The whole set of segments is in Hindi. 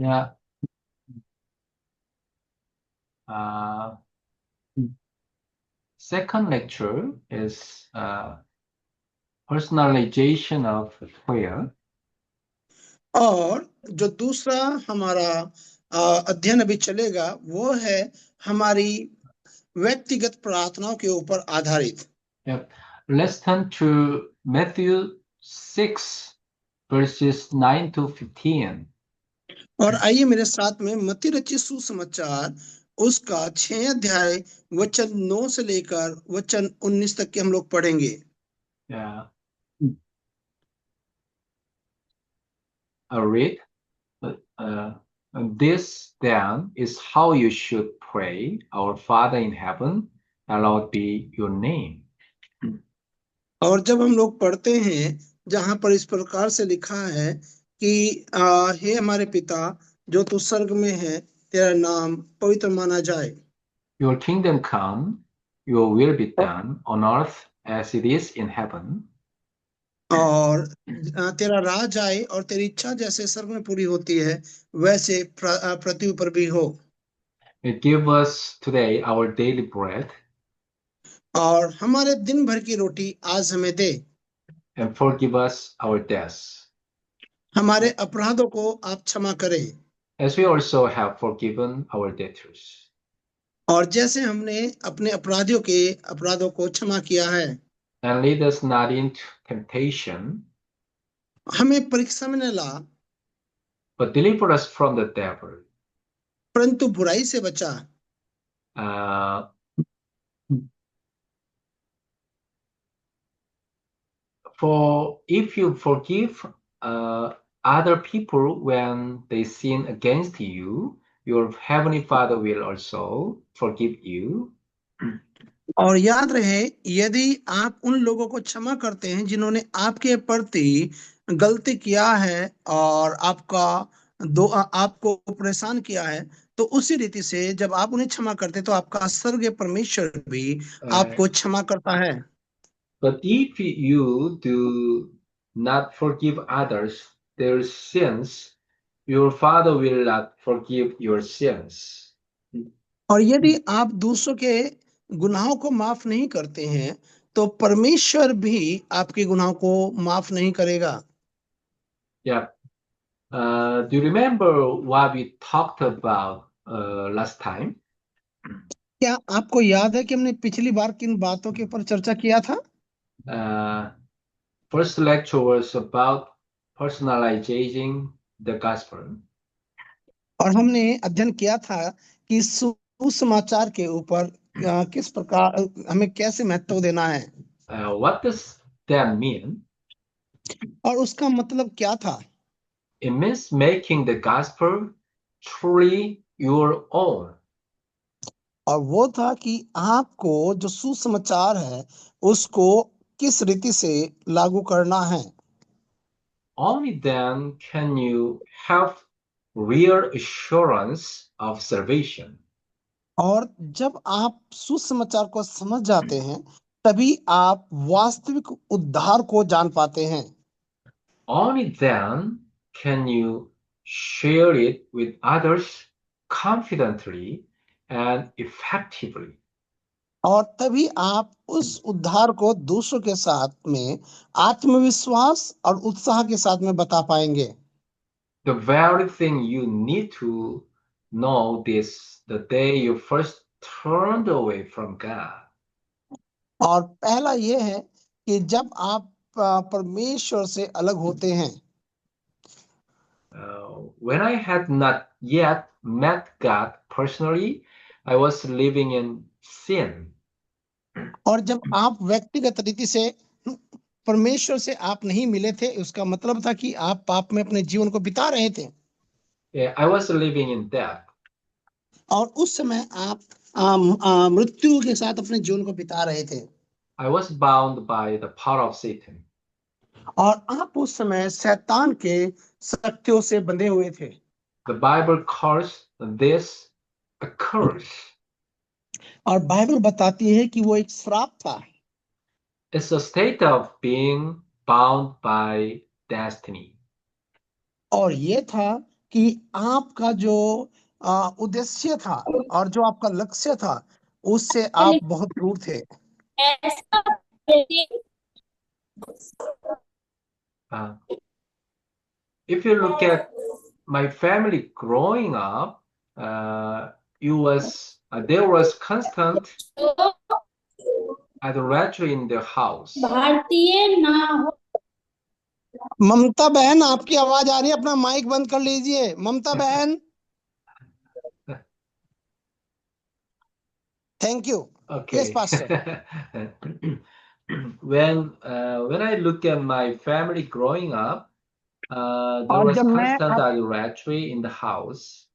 Yeah. Uh, Second lecture is personalization of prayer. और जो दूसरा हमारा अध्ययन अभी चलेगा वो है हमारी व्यक्तिगत प्रार्थनाओं के ऊपर आधारित। Yep. Let's turn to Matthew 6, verses 9 to 15. और आइए मेरे साथ में मत्ती रचित सुसमाचार उसका 6 अध्याय वचन 9 से लेकर वचन 19 तक के हम लोग पढ़ेंगे। Yeah. I'll read. Uh, this then is how you should pray. Our Father in heaven, hallowed be your name. और जब हम लोग पढ़ते हैं जहां पर इस प्रकार से लिखा है कि हे हमारे पिता जो तू स्वर्ग में है तेरा नाम पवित्र माना जाए Your kingdom come, your will be done on earth as it is in heaven. और तेरा राज आए और तेरी इच्छा जैसे स्वर्ग में पूरी होती है वैसे पृथ्वी पर भी हो। Give us today our daily bread, और हमारे दिन भर की रोटी आज हमें दे। and forgive us our debts, हमारे अपराधों को आप क्षमा करें as we also have forgiven our debtors. और जैसे हमने अपने अपराधियों के अपराधों को क्षमा किया है। And lead us not into temptation, हमें परीक्षा में न ला but deliver us from the devil. परंतु बुराई से बचा। Uh, for if you forgive other people when they sin against you, your heavenly Father will also forgive you. और याद रहे यदि आप उन लोगों को क्षमा करते हैं जिन्होंने आपके प्रति गलती किया है और आपको परेशान किया है तो उसी रीति से जब आप उन्हें क्षमा करते हैं तो आपका स्वर्गीय परमेश्वर भी आपको क्षमा करता है। But if you do not forgive others their sins, your Father will not forgive your sins. और यदि आप दूसरों के गुनाहों को माफ नहीं करते हैं तो परमेश्वर भी आपके गुनाहों को माफ नहीं करेगा। Yeah. Do you remember what we talked about last time? क्या आपको याद है कि हमने पिछली बार किन बातों के ऊपर चर्चा किया था? Uh, First lecture was about personalizing the gospel. और हमने अध्ययन किया था कि सुसमाचार के ऊपर किस प्रकार हमें कैसे महत्व देना है What does that mean? और उसका मतलब क्या था। It means making the gospel truly your own. और वो था कि आपको जो सुसमाचार है उसको किस रीति से लागू करना है। Only then can you have real assurance of salvation. और जब आप सुसमाचार को समझ जाते हैं तभी आप वास्तविक उद्धार को जान पाते हैं। Only then can you share it with others confidently and effectively. और तभी आप उस उद्धार को दूसरों के साथ में आत्मविश्वास और उत्साह के साथ में बता पाएंगे। The very thing you need to know this the day you first turned away from God. और पहला ये है कि जब आप परमेश्वर से अलग होते हैं When I had not yet met God personally, I was living in sin. और जब आप व्यक्तिगत रीति से परमेश्वर से आप नहीं मिले थे उसका मतलब था कि आप पाप में अपने जीवन को बिता रहे थे Yeah, I was living in death. और उस समय आप मृत्यु के साथ अपने जीवन को बिता रहे थे I was bound by the power of Satan. और आप उस समय शैतान के शक्तियों से बंधे हुए थे। The Bible calls this a curse. और बाइबल बताती है कि वो एक श्राप था It's a state of being bound by destiny. और ये था कि आपका जो उद्देश्य था और जो आपका लक्ष्य था उससे आप बहुत दूर थे। Uh, if you look at my family growing up, there was constant adultery in the house. भारतीय ना हो। ममता बहन, आपकी आवाज आ रही है, अपना माइक बंद कर लीजिए ममता बहन। Thank you. Yes Okay. Pastor. When I look at my family growing up, there और was जब मैं constant up, adultery in the house.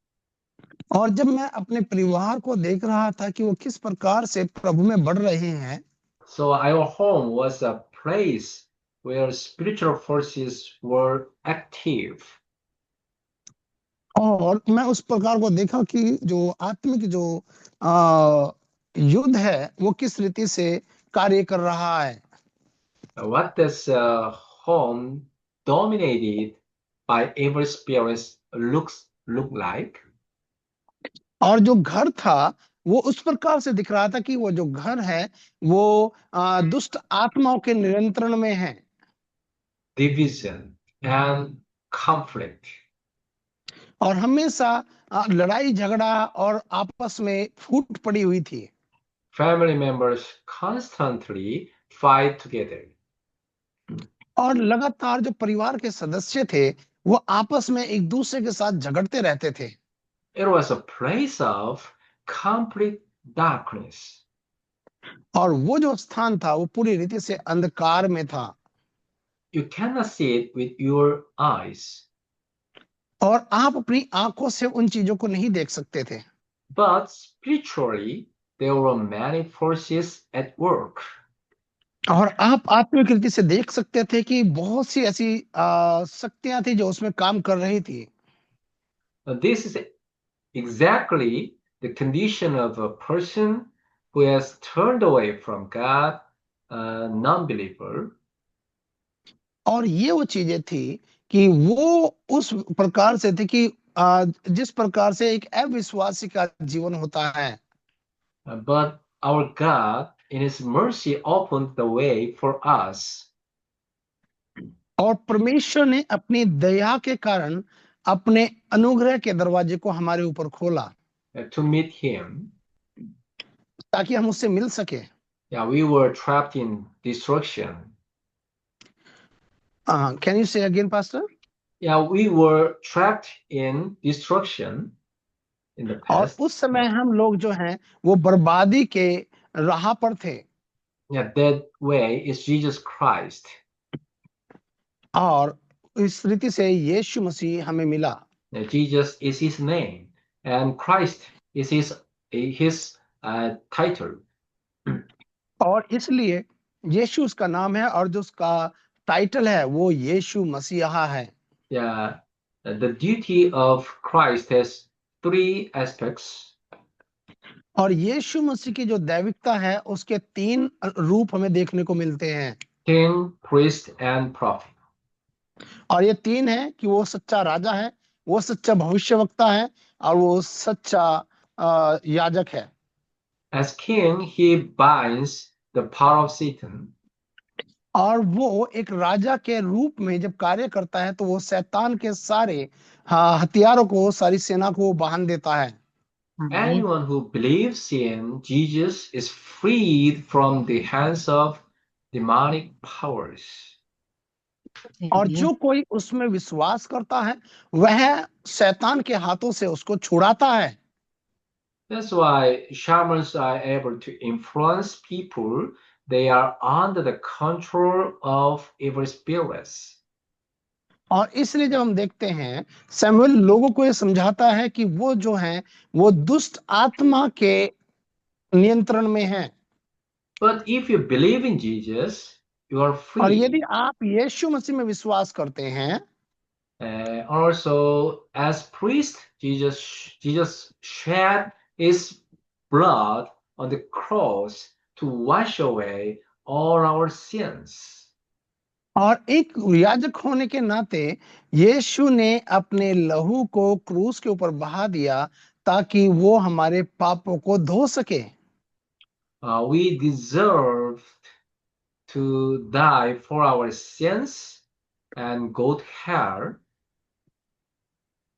और जब मैं अपने परिवार को देख रहा था कि वो किस प्रकार से प्रभु में बढ़ रहे हैं, So our home was a place where spiritual forces were active. और मैं उस प्रकार को देखा कि जो आत्मिक जो आ, युद्ध है वो किस रीति से कार्य कर रहा है। What does a home dominated by evil spirits look like? और जो घर था वो उस प्रकार से दिख रहा था कि वो जो घर है वो दुष्ट आत्माओं के नियंत्रण में है। Division and conflict. और हमेशा लड़ाई झगड़ा और आपस में फूट पड़ी हुई थी। Family members constantly fight together. और लगातार जो परिवार के सदस्य थे वो आपस में एक दूसरे के साथ झगड़ते रहते थे। It was a place of complete darkness. और वो जो स्थान था वो पूरी रीति से अंधकार में था। You cannot see it with your eyes, और आप अपनी आंखों से उन चीजों को नहीं देख सकते थे। but spiritually, there were many forces at work. और आप आत्मिक रीति से देख सकते थे कि बहुत सी ऐसी शक्तियां थी जो उसमें काम कर रही थी। This is exactly the condition of a person who has turned away from God, a non-believer. और ये वो चीजें थी कि वो उस प्रकार से थे कि जिस प्रकार से एक अविश्वासी का जीवन होता है। But our God, in His mercy, opened the way for us और परमेश्वर ने अपनी दया के कारण अपने अनुग्रह के दरवाजे को हमारे ऊपर खोला to meet Him. ताकि हम उससे मिल सके। Yeah, we were trapped in destruction. Can you say again pastor? Yeah, we were trapped in destruction in the और past. उस समय हम लोग जो हैं वो बर्बादी के राह पर थे। Yeah, that way is Jesus Christ. और इस रीति से यीशु मसीह हमें मिला। Yeah, Jesus is His name, and Christ is His title. और इसलिए यीशु उसका नाम है और जो उसका टाइटल है वो यीशु मसीहा है। Yeah, the duty of Christ has three aspects: और यीशु मसीह की जो दैविकता है उसके 3 रूप हमें देखने को मिलते हैं। king, priest, and prophet. और ये 3 है कि वो सच्चा राजा है, वो सच्चा भविष्यवक्ता है और वो सच्चा याजक है। As king, he binds the power of Satan. और वो एक राजा के रूप में जब कार्य करता है तो वो शैतान के सारे हथियारों को, सारी सेना को वो बांध देता है। Anyone who believes in Jesus is freed from the hands of demonic powers. और जो कोई उसमें विश्वास करता है वह शैतान के हाथों से उसको छुड़ाता है। That's why shamans are able to influence people. They are under the control of evil spirits. और इसलिए जब हम देखते हैं सैमुअल लोगों को ये समझाता है कि वो जो हैं वो दुष्ट आत्मा के नियंत्रण में हैं। But if you believe in Jesus, you are और यदि free. आप यीशु मसीह में विश्वास करते हैं, Also, as priest, Jesus shed his blood on the cross to wash away all our sins. और एक याजक होने के नाते यीशु ने अपने लहू को क्रूस के ऊपर बहा दिया ताकि वो हमारे पापों को धो सके। We deserve to die for our sins and go to hell.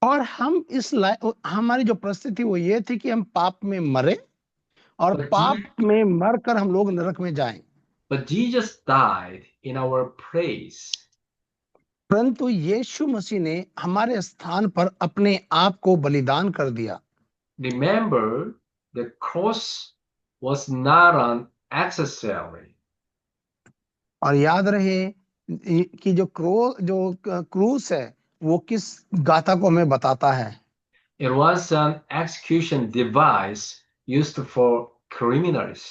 और हम हमारी जो परिस्थिति वो ये थी कि हम पाप में मरे और But, पाप में मरकर हम लोग नरक में जाएं। but Jesus died in our place. परंतु यीशु मसीह ने हमारे स्थान पर अपने आप को बलिदान कर दिया। Remember, the cross was not an accessory. और याद रहे कि जो क्रूस है वो किस गाथा को हमें बताता है। It was an execution device used for criminals.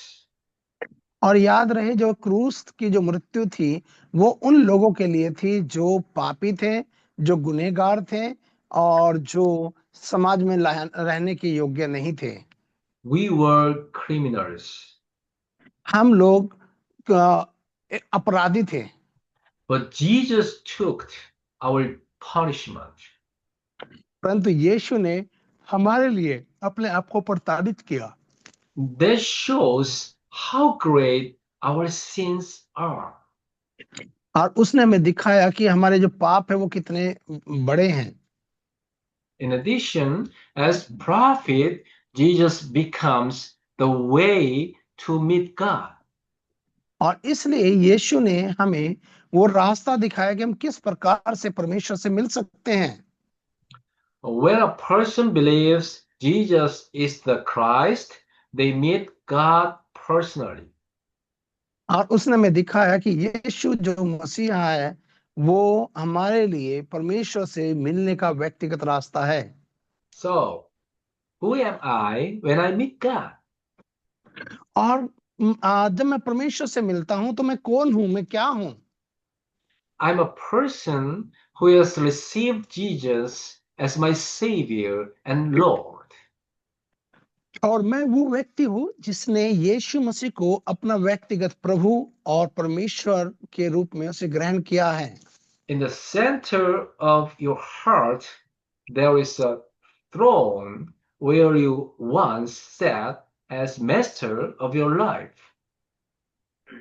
और याद रहे जो क्रूस की जो मृत्यु थी वो उन लोगों के लिए थी जो पापी थे, जो गुनहगार थे और जो समाज में रहने के योग्य नहीं थे। We were criminals. हम लोग अपराधी थे। But Jesus took our punishment. परंतु यीशु ने हमारे लिए अपने आप को प्रताड़ित किया। This shows how great our sins are. और उसने हमें दिखाया कि हमारे जो पाप है वो कितने बड़े हैं। In addition, as prophet, Jesus becomes the way to meet God. और इसलिए यीशु ने हमें वो रास्ता दिखाया कि हम किस प्रकार से परमेश्वर से मिल सकते हैं। When a person believes Jesus is the Christ, they meet God personally. और उसने हमें दिखाया कि यीशु जो मसीहा है वो हमारे लिए परमेश्वर से मिलने का व्यक्तिगत रास्ता है। So, who am I when I meet God? और जब मैं परमेश्वर से मिलता हूं तो मैं कौन हूं, मैं क्या हूं? I'm a person who has received Jesus as my Savior and Lord. और मैं वो व्यक्ति हूँ जिसने यीशु मसीह को अपना व्यक्तिगत प्रभु और परमेश्वर के रूप में उसे ग्रहण किया है। In the center of your heart, there is a throne where you once sat as master of your life.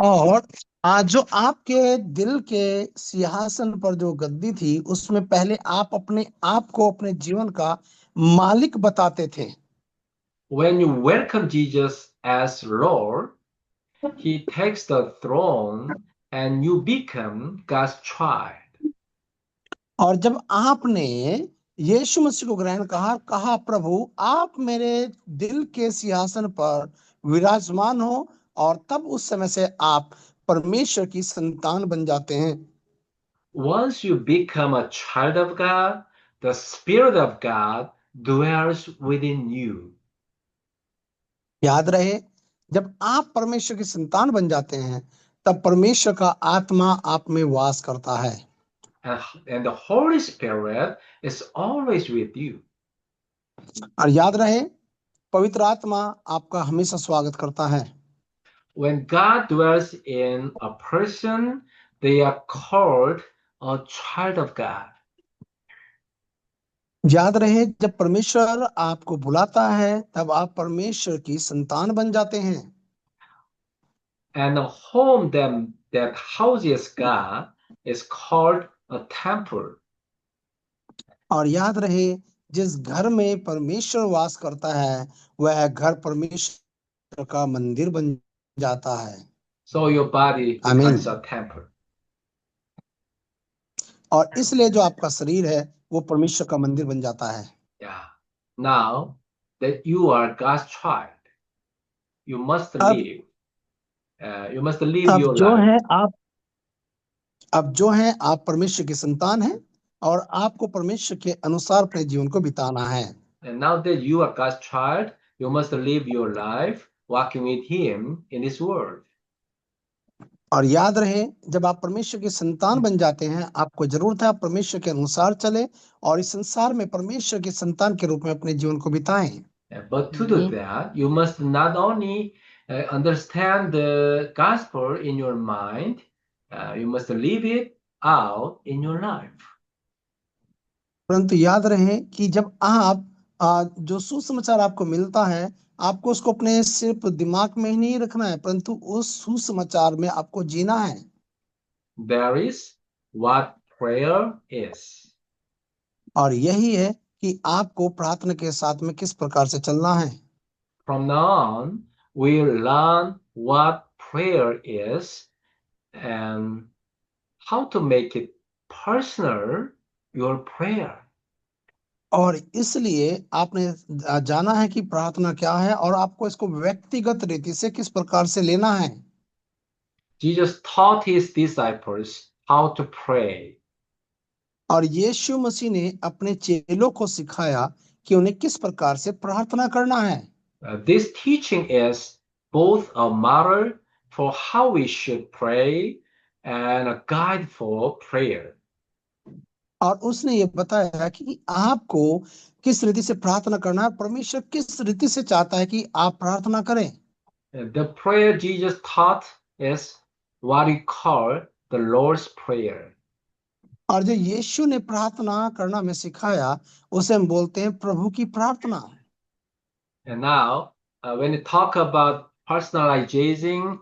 और आज जो आपके दिल के सिंहासन पर जो गद्दी थी उसमें पहले आप अपने आप को अपने जीवन का मालिक बताते थे। When you welcome Jesus as Lord, He takes the throne and you become God's child. और जब आपने यीशु मसीह को ग्रहण कहा प्रभु आप मेरे दिल के सिंहासन पर विराजमान हो, और तब उस समय से आप परमेश्वर की संतान बन जाते हैं। Once you become a child of God, the Spirit of God dwells within you. याद रहे, जब आप परमेश्वर की संतान बन जाते हैं तब परमेश्वर का आत्मा आप में वास करता है। And the Holy Spirit is always with you. और याद रहे, पवित्र आत्मा आपका हमेशा स्वागत करता है। When God dwells in a person, they are called a child of God. याद रहे, जब परमेश्वर आपको बुलाता है तब आप परमेश्वर की संतान बन जाते हैं। And a home that houses God is called a temple. और याद रहे, जिस घर में परमेश्वर वास करता है वह घर परमेश्वर का मंदिर बन जाता है। So your body आमीन। becomes a temple. और इसलिए जो आपका शरीर है वो परमेश्वर का मंदिर बन जाता है। Yeah. Now that you are God's child, you must अब live. You must live अब your जो life. है आप अब जो है आप परमेश्वर की संतान हैं और आपको परमेश्वर के अनुसार अपने जीवन को बिताना है। And now that you are God's child, you must live your life walking with Him in this world. और याद रहे, जब आप परमेश्वर की संतान बन जाते हैं आपको जरूरत है आप परमेश्वर के अनुसार चले और इस संसार में परमेश्वर की संतान के रूप में अपने जीवन को बिताएं। But to do that, you must not only understand the gospel in your mind, you must live it out in your life. परंतु याद रहे कि जब आप जो सुसमाचार आपको मिलता है, आपको उसको अपने सिर्फ दिमाग में ही नहीं रखना है, परंतु उस सुसमाचार में आपको जीना है। That is what prayer is. और यही है कि आपको प्रार्थना के साथ में किस प्रकार से चलना है। From now on, we'll learn what prayer is and how to make it personal, your prayer. और इसलिए आपने जाना है कि प्रार्थना क्या है और आपको इसको व्यक्तिगत रीति से किस प्रकार से लेना है। Jesus taught his disciples how to pray. और यीशु मसीह ने अपने चेलों को सिखाया कि उन्हें किस प्रकार से प्रार्थना करना है। This teaching is both a model for how we should pray and a guide for prayer. और उसने ये बताया कि आपको किस रीति से प्रार्थना करना है, परमेश्वर किस रीति से चाहता है कि आप प्रार्थना करें। The prayer Jesus taught is what we call the Lord's Prayer. और जो यीशु ने प्रार्थना करना में सिखाया, उसे हम बोलते हैं प्रभु की प्रार्थना। And now, when you talk about personalizing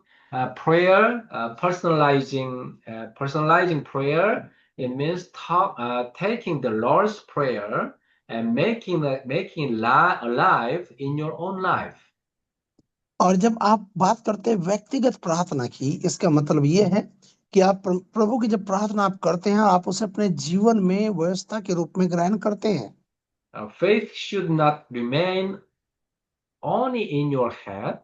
personalizing prayer, it means taking the Lord's Prayer and making it alive in your own life. और जब आप बात करते हैं व्यक्तिगत प्रार्थना की, इसका मतलब ये है कि आप प्रभु की जब प्रार्थना आप करते हैं, आप उसे अपने जीवन में व्यवस्था के रूप में ग्रहण करते हैं। Faith should not remain only in your head.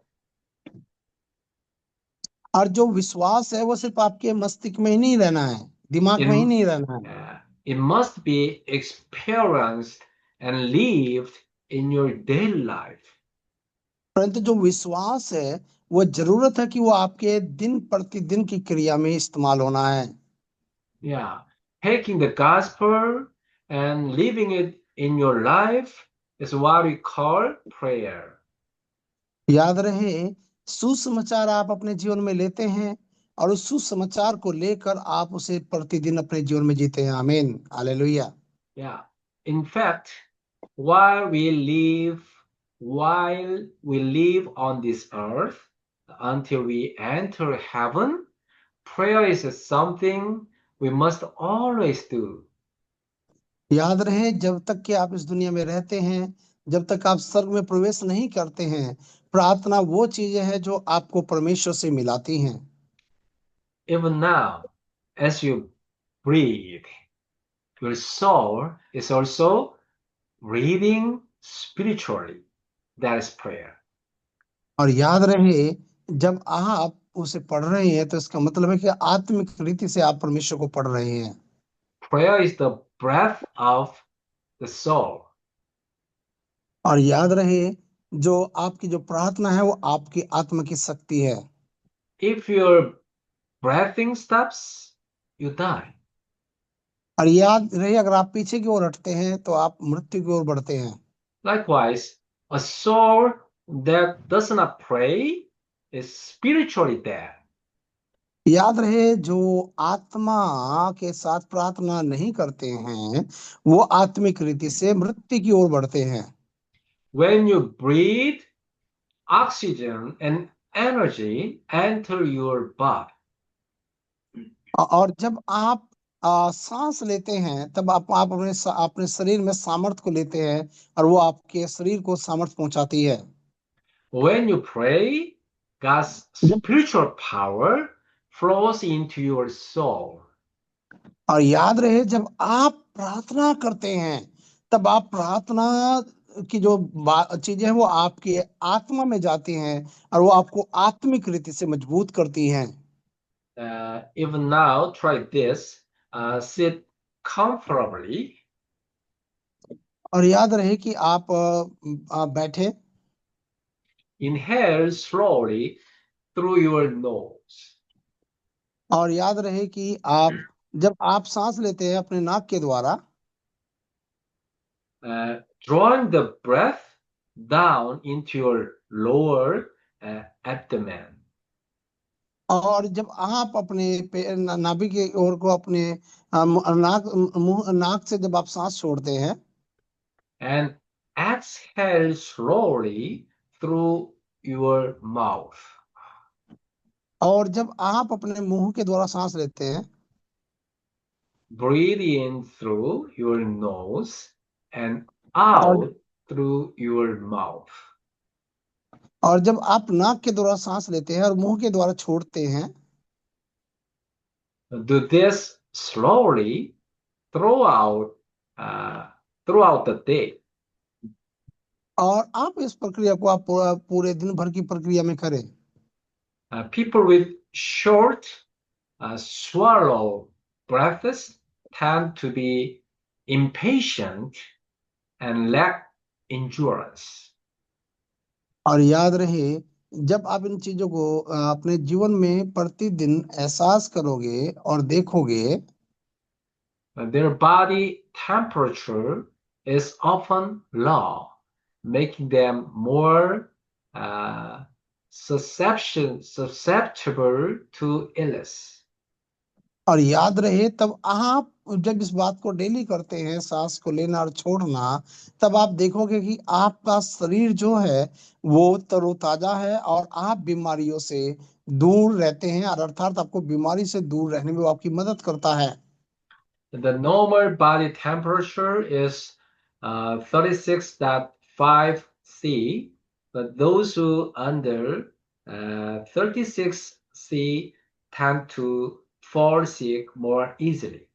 और जो विश्वास है वो सिर्फ आपके मस्तिष्क में ही नहीं रहना है, दिमाग It, में ही नहीं रहना है, it must be experienced and lived in your daily life. परंतु जो विश्वास है वो जरूरत है कि वो आपके दिन प्रतिदिन की क्रिया में इस्तेमाल होना है। Yeah, taking the gospel and living it in your life is what we call prayer. याद रहे, सुसमाचार आप अपने जीवन में लेते हैं और उस सुसमाचार को लेकर आप उसे प्रतिदिन अपने जीवन में जीते हैं। आमीन, hallelujah. Yeah, in fact, while we live on this earth until we enter heaven, prayer is something we must always do. याद रहे, जब तक कि आप इस दुनिया में रहते हैं, जब तक आप स्वर्ग में प्रवेश नहीं करते हैं, प्रार्थना वो चीजें हैं जो आपको परमेश्वर से मिलाती हैं। Even now, as you breathe, your soul is also breathing spiritually. That is prayer. और याद रहे, जब आप उसे पढ़ रहे हैं तो इसका मतलब है कि आत्मिक रीति से आप परमेश्वर को पढ़ रहे हैं। Prayer is the breath of the soul. और याद रहे, जो आपकी जो प्रार्थना है वो आपकी आत्मा की शक्ति है। If your breathing stops, you die. और याद रहे, अगर आप पीछे की ओर हटते हैं तो आप मृत्यु की ओर बढ़ते हैं। Likewise, a soul that does not pray is spiritually dead. याद रहे, जो आत्मा के साथ प्रार्थना नहीं करते हैं वो आत्मिक रीति से मृत्यु की ओर बढ़ते हैं। When you breathe, oxygen and energy enter your body. और जब आप सांस लेते हैं तब आप अपने शरीर में सामर्थ्य को लेते हैं और वो आपके शरीर को सामर्थ्य पहुंचाती है। When you pray, God's जब spiritual power flows into your soul. और याद रहे, जब आप प्रार्थना करते हैं तब आप प्रार्थना की जो चीजें हैं वो आपके आत्मा में जाती हैं और वो आपको आत्मिक रीति से मजबूत करती हैं। Even now, try this. Sit comfortably. और याद रहे कि आप बैठे Inhale slowly through your nose. और याद रहे कि आप जब आप सांस लेते हैं अपने नाक के द्वारा Drawing the breath down into your lower abdomen. और जब आप अपने नाभि की ओर को अपने नाक से जब आप सांस छोड़ते हैं and exhale slowly through your mouth. और जब आप अपने मुंह के द्वारा सांस लेते हैं Breathe in through your nose and और out through your mouth. और जब आप नाक के द्वारा सांस लेते हैं और मुंह के द्वारा छोड़ते हैं Do this slowly throughout uh, throughout the day. और आप इस प्रक्रिया को आप पूरे दिन भर की प्रक्रिया में करें। People with short swallow breaths tend to be impatient and lack endurance. और याद रहे जब आप इन चीजों को अपने जीवन में प्रतिदिन एहसास करोगे और देखोगे Their body temperature is often low, making them more susceptible to illness. और याद रहे तब आप जब इस बात को डेली करते हैं सांस को लेना और छोड़ना तब आप देखोगे कि आपका शरीर जो है वो तरोताजा है और आप बीमारियों से दूर रहते हैं और अर्थात आपको बीमारी से दूर रहने में वो आपकी मदद करता है। The normal body temperature is 36.5 C, but those who under 36 C tend to fall sick more easily.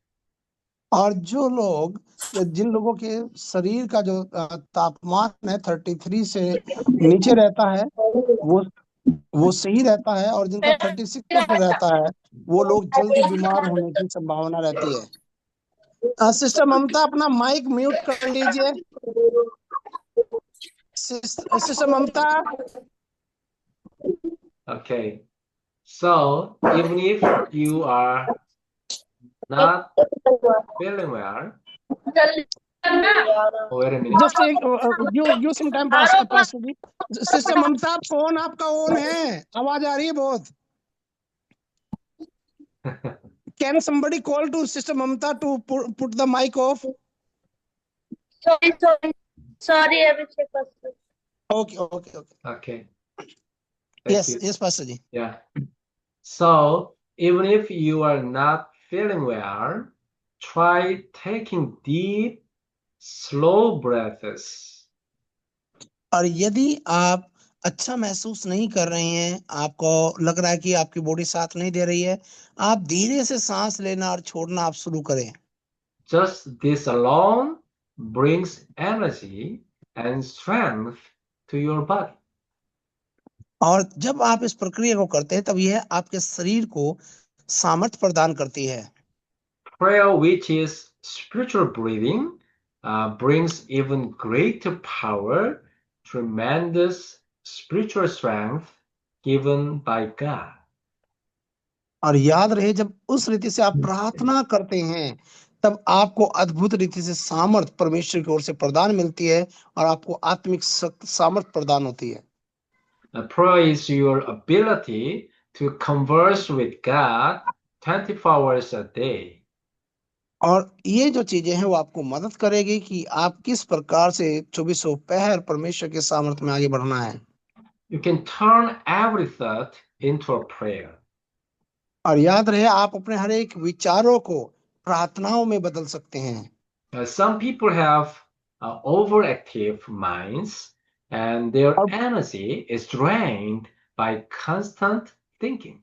और जो लोग जिन लोगों के शरीर का जो तापमान है 33 से नीचे रहता है वो वो सही रहता है और जिनका 36 तक रहता है वो लोग जल्दी बीमार होने की संभावना रहती है। सिस्टर ममता अपना माइक म्यूट कर लीजिए। Sister Mamata Okay, so even if you are not feeling well, oh, wait a minute. Just give some time pastor ji. Sister Mamta phone आपका ऑन है, आवाज आ रही है बहुत। Can somebody call to sister Mamta to put the mic off? Sorry, Abhishek Pastor. Okay. Okay, thank Yes, you. yes, Pastor ji. Yeah. So even if you are not feeling well, try taking deep, slow breaths. और यदि आप अच्छा महसूस नहीं कर रहे हैं, आपको लग रहा है कि आपकी बॉडी साथ नहीं दे रही है, आप धीरे से सांस लेना और छोड़ना आप शुरू करें। Just this alone brings energy and strength to your body. और जब आप इस प्रक्रिया को करते हैं तब यह आपके शरीर को सामर्थ्य प्रदान करती है। Prayer, which is spiritual breathing, brings even greater power, tremendous spiritual strength given by God. और याद रहे जब उस रीति से आप प्रार्थना करते हैं तब आपको अद्भुत रीति से सामर्थ परमेश्वर की ओर से प्रदान मिलती है और आपको आत्मिक सामर्थ प्रदान होती है। Prayer is your ability to converse with God 24 hours a day. और ये जो चीजें हैं वो आपको मदद करेगी कि आप किस प्रकार से 24 पहर परमेश्वर के सामर्थ्य में आगे बढ़ना है। You can turn every thought into a prayer. और याद रहे आप अपने हर एक विचारों को प्रार्थनाओं में बदल सकते हैं। Some people have overactive minds and their और energy is drained by constant thinking.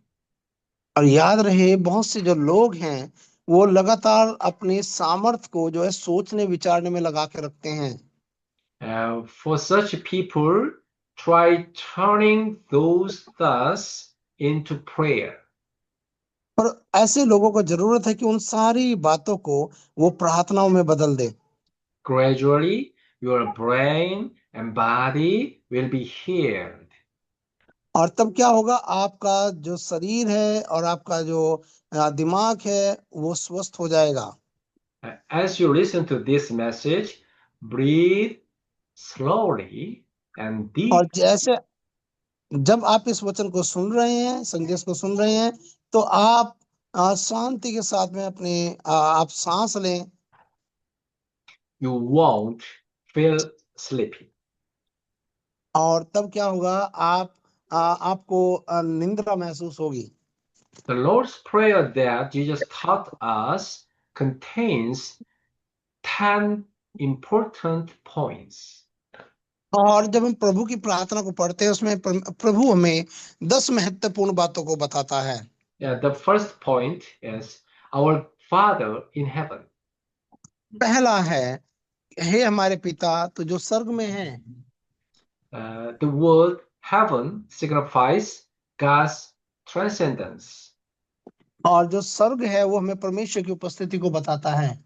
और याद रहे बहुत से जो लोग हैं वो लगातार अपने सामर्थ्य को जो है सोचने विचारने में लगा के रखते हैं। For such people, try turning those thoughts into prayer. पर ऐसे लोगों को जरूरत है कि उन सारी बातों को वो प्रार्थनाओं में बदल दे। Gradually, your brain and body will be healed. और तब क्या होगा आपका जो शरीर है और आपका जो दिमाग है वो स्वस्थ हो जाएगा। As you listen to this message, breathe slowly and और deep. जब आप इस वचन को सुन रहे हैं, संदेश को सुन रहे हैं, तो आप शांति के साथ में अपने आप सांस लें, You won't feel sleepy. और तब क्या होगा, आपको निंद्रा महसूस होगी। The Lord's Prayer that Jesus taught us contains 10 important points. और जब हम प्रभु की प्रार्थना को पढ़ते हैं, उसमें प्रभु हमें 10 महत्वपूर्ण बातों को बताता है। Yeah, the first point is our Father in heaven. पहला है, हे हमारे पिता तो जो स्वर्ग में है। The word heaven signifies God's transcendence. और जो स्वर्ग है वो हमें परमेश्वर की उपस्थिति को बताता है।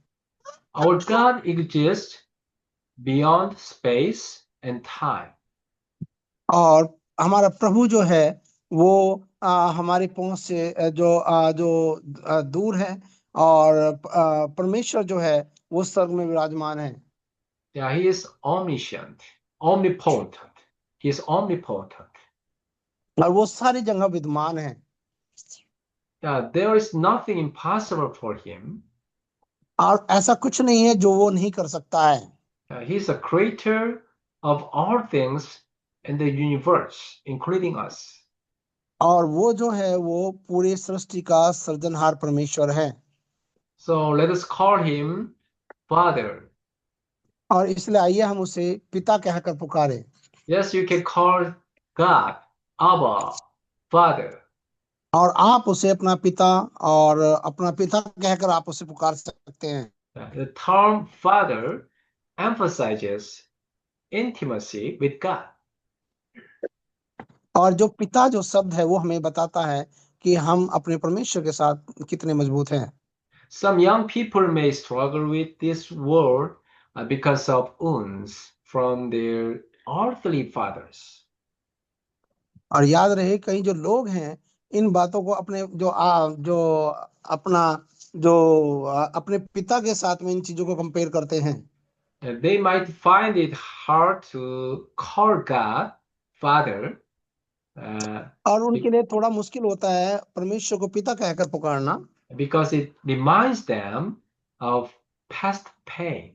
Our God exists beyond space and time. और हमारा प्रभु जो है वो हमारी पहुंच से जो दूर है, और परमेश्वर जो है वो स्वर्ग में विराजमान है। Yeah, he is omniscient, omnipotent. He is omnipotent. और वो सारी जगह विद्यमान है। Yeah, there is nothing impossible for him. और ऐसा कुछ नहीं है जो वो नहीं कर सकता है। He is a creator of all things in the universe, including us. और वो जो है वो पूरी सृष्टि का सृजनहार परमेश्वर है। So let us call him Father. और इसलिए आइए हम उसे पिता कहकर पुकारे। Yes, you can call God Abba, Father. और आप उसे अपना पिता, और अपना पिता कहकर आप उसे पुकार सकते हैं। The term Father emphasizes intimacy with God. और जो पिता जो शब्द है वो हमें बताता है कि हम अपने परमेश्वर के साथ कितने मजबूत हैं। Some young people may struggle with this word because of wounds from their earthly fathers. और याद रहे, कई जो लोग हैं इन बातों को अपने जो अपना अपने पिता के साथ में इन चीजों को कंपेयर करते हैं। They might find it hard to call God Father और उनके लिए थोड़ा मुश्किल होता है परमेश्वर को पिता कहकर पुकारना, because it reminds them of past pain.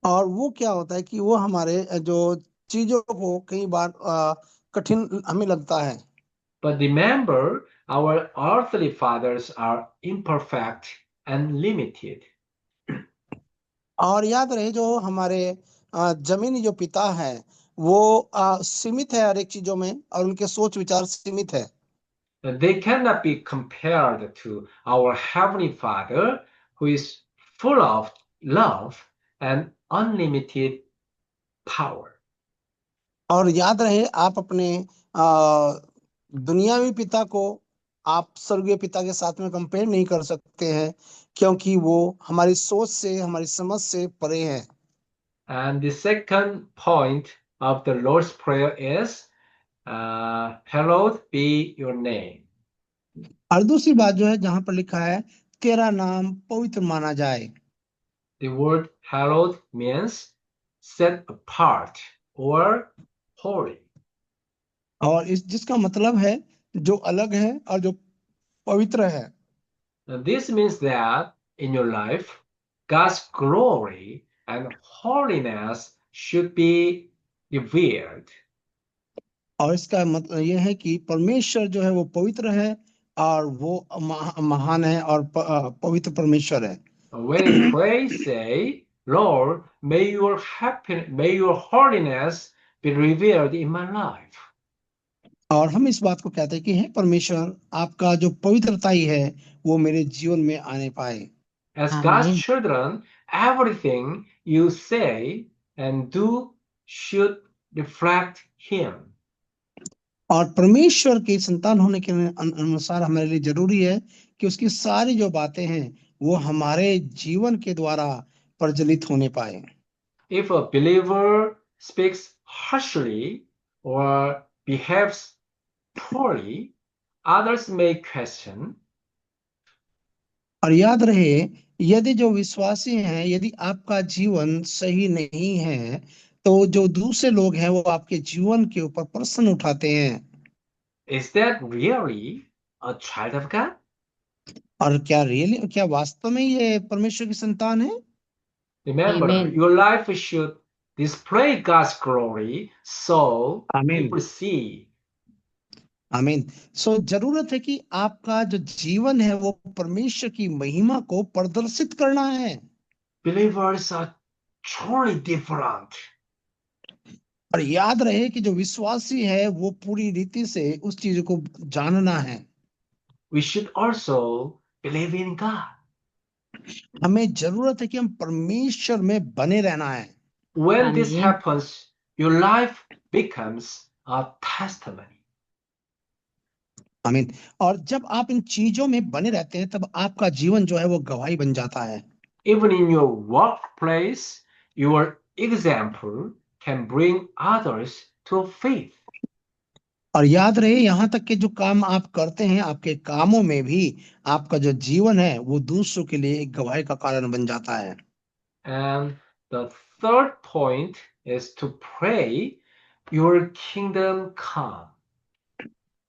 और वो क्या होता है कि वो हमारे जो चीजों को कई बार कठिन हमें लगता है। But remember, our earthly fathers are imperfect and limited. और याद रहे, जो हमारे जमीनी जो पिता है वो सीमित है हर एक चीजों में, और उनके सोच विचार सीमित है। They cannot be compared to our Heavenly Father, who is full of love and unlimited power. और याद रहे, आप अपने आ, दुनियावी पिता को आप स्वर्गीय पिता के साथ में कंपेयर नहीं कर सकते हैं, क्योंकि वो हमारी सोच से, हमारी समझ से परे है। And the second point of the Lord's Prayer is, Hallowed be your name. और दूसरी बात जो है, जहां पर लिखा है तेरा नाम पवित्र माना जाए। The word hallowed means set apart or holy. और इस जिसका मतलब है जो अलग है और जो पवित्र है। And this means that in your life, God's glory and holiness should be revered. और इसका मतलब यह है कि परमेश्वर जो है वो पवित्र है, और वो महान है, और पवित्र परमेश्वर है। When we pray, say, Lord, may your holiness be revealed in my life. और हम इस बात को कहते हैं कि हे परमेश्वर, आपका जो पवित्रता ही है वो मेरे जीवन में आने पाए। As God's children, everything you say and do should reflect Him. और परमेश्वर की संतान होने के अनुसार हमारे लिए जरूरी है कि उसकी सारी जो बातें हैं वो हमारे जीवन के द्वारा प्रज्वलित होने पाए। If a believer speaks harshly or behaves poorly, others may question. और याद रहे, यदि जो विश्वासी हैं, यदि आपका जीवन सही नहीं है, तो जो दूसरे लोग हैं वो आपके जीवन के ऊपर प्रश्न उठाते हैं। Is that really a child of God? और क्या वास्तव में ये परमेश्वर की संतान है? Remember, Amen. your life should display God's glory so आमीन। people see. आमीन। जरूरत है कि आपका जो जीवन है वो परमेश्वर की महिमा को प्रदर्शित करना है। Believers are truly different. और याद रहे कि जो विश्वासी है वो पूरी रीति से उस चीज को जानना है। We should also believe in God. हमें जरूरत है कि हम परमेश्वर में बने रहना है। When this Amen. happens, your life becomes a testimony. आमीन। और जब आप इन चीजों में बने रहते हैं तब आपका जीवन जो है वो गवाही बन जाता है। Even in your workplace, your example can bring others to faith. और याद रहे यहाँ तक कि जो काम आप करते हैं आपके कामों में भी आपका जो जीवन है वो दूसरों के लिए एक गवाही का कारण बन जाता है। And the third point is to pray, your kingdom come.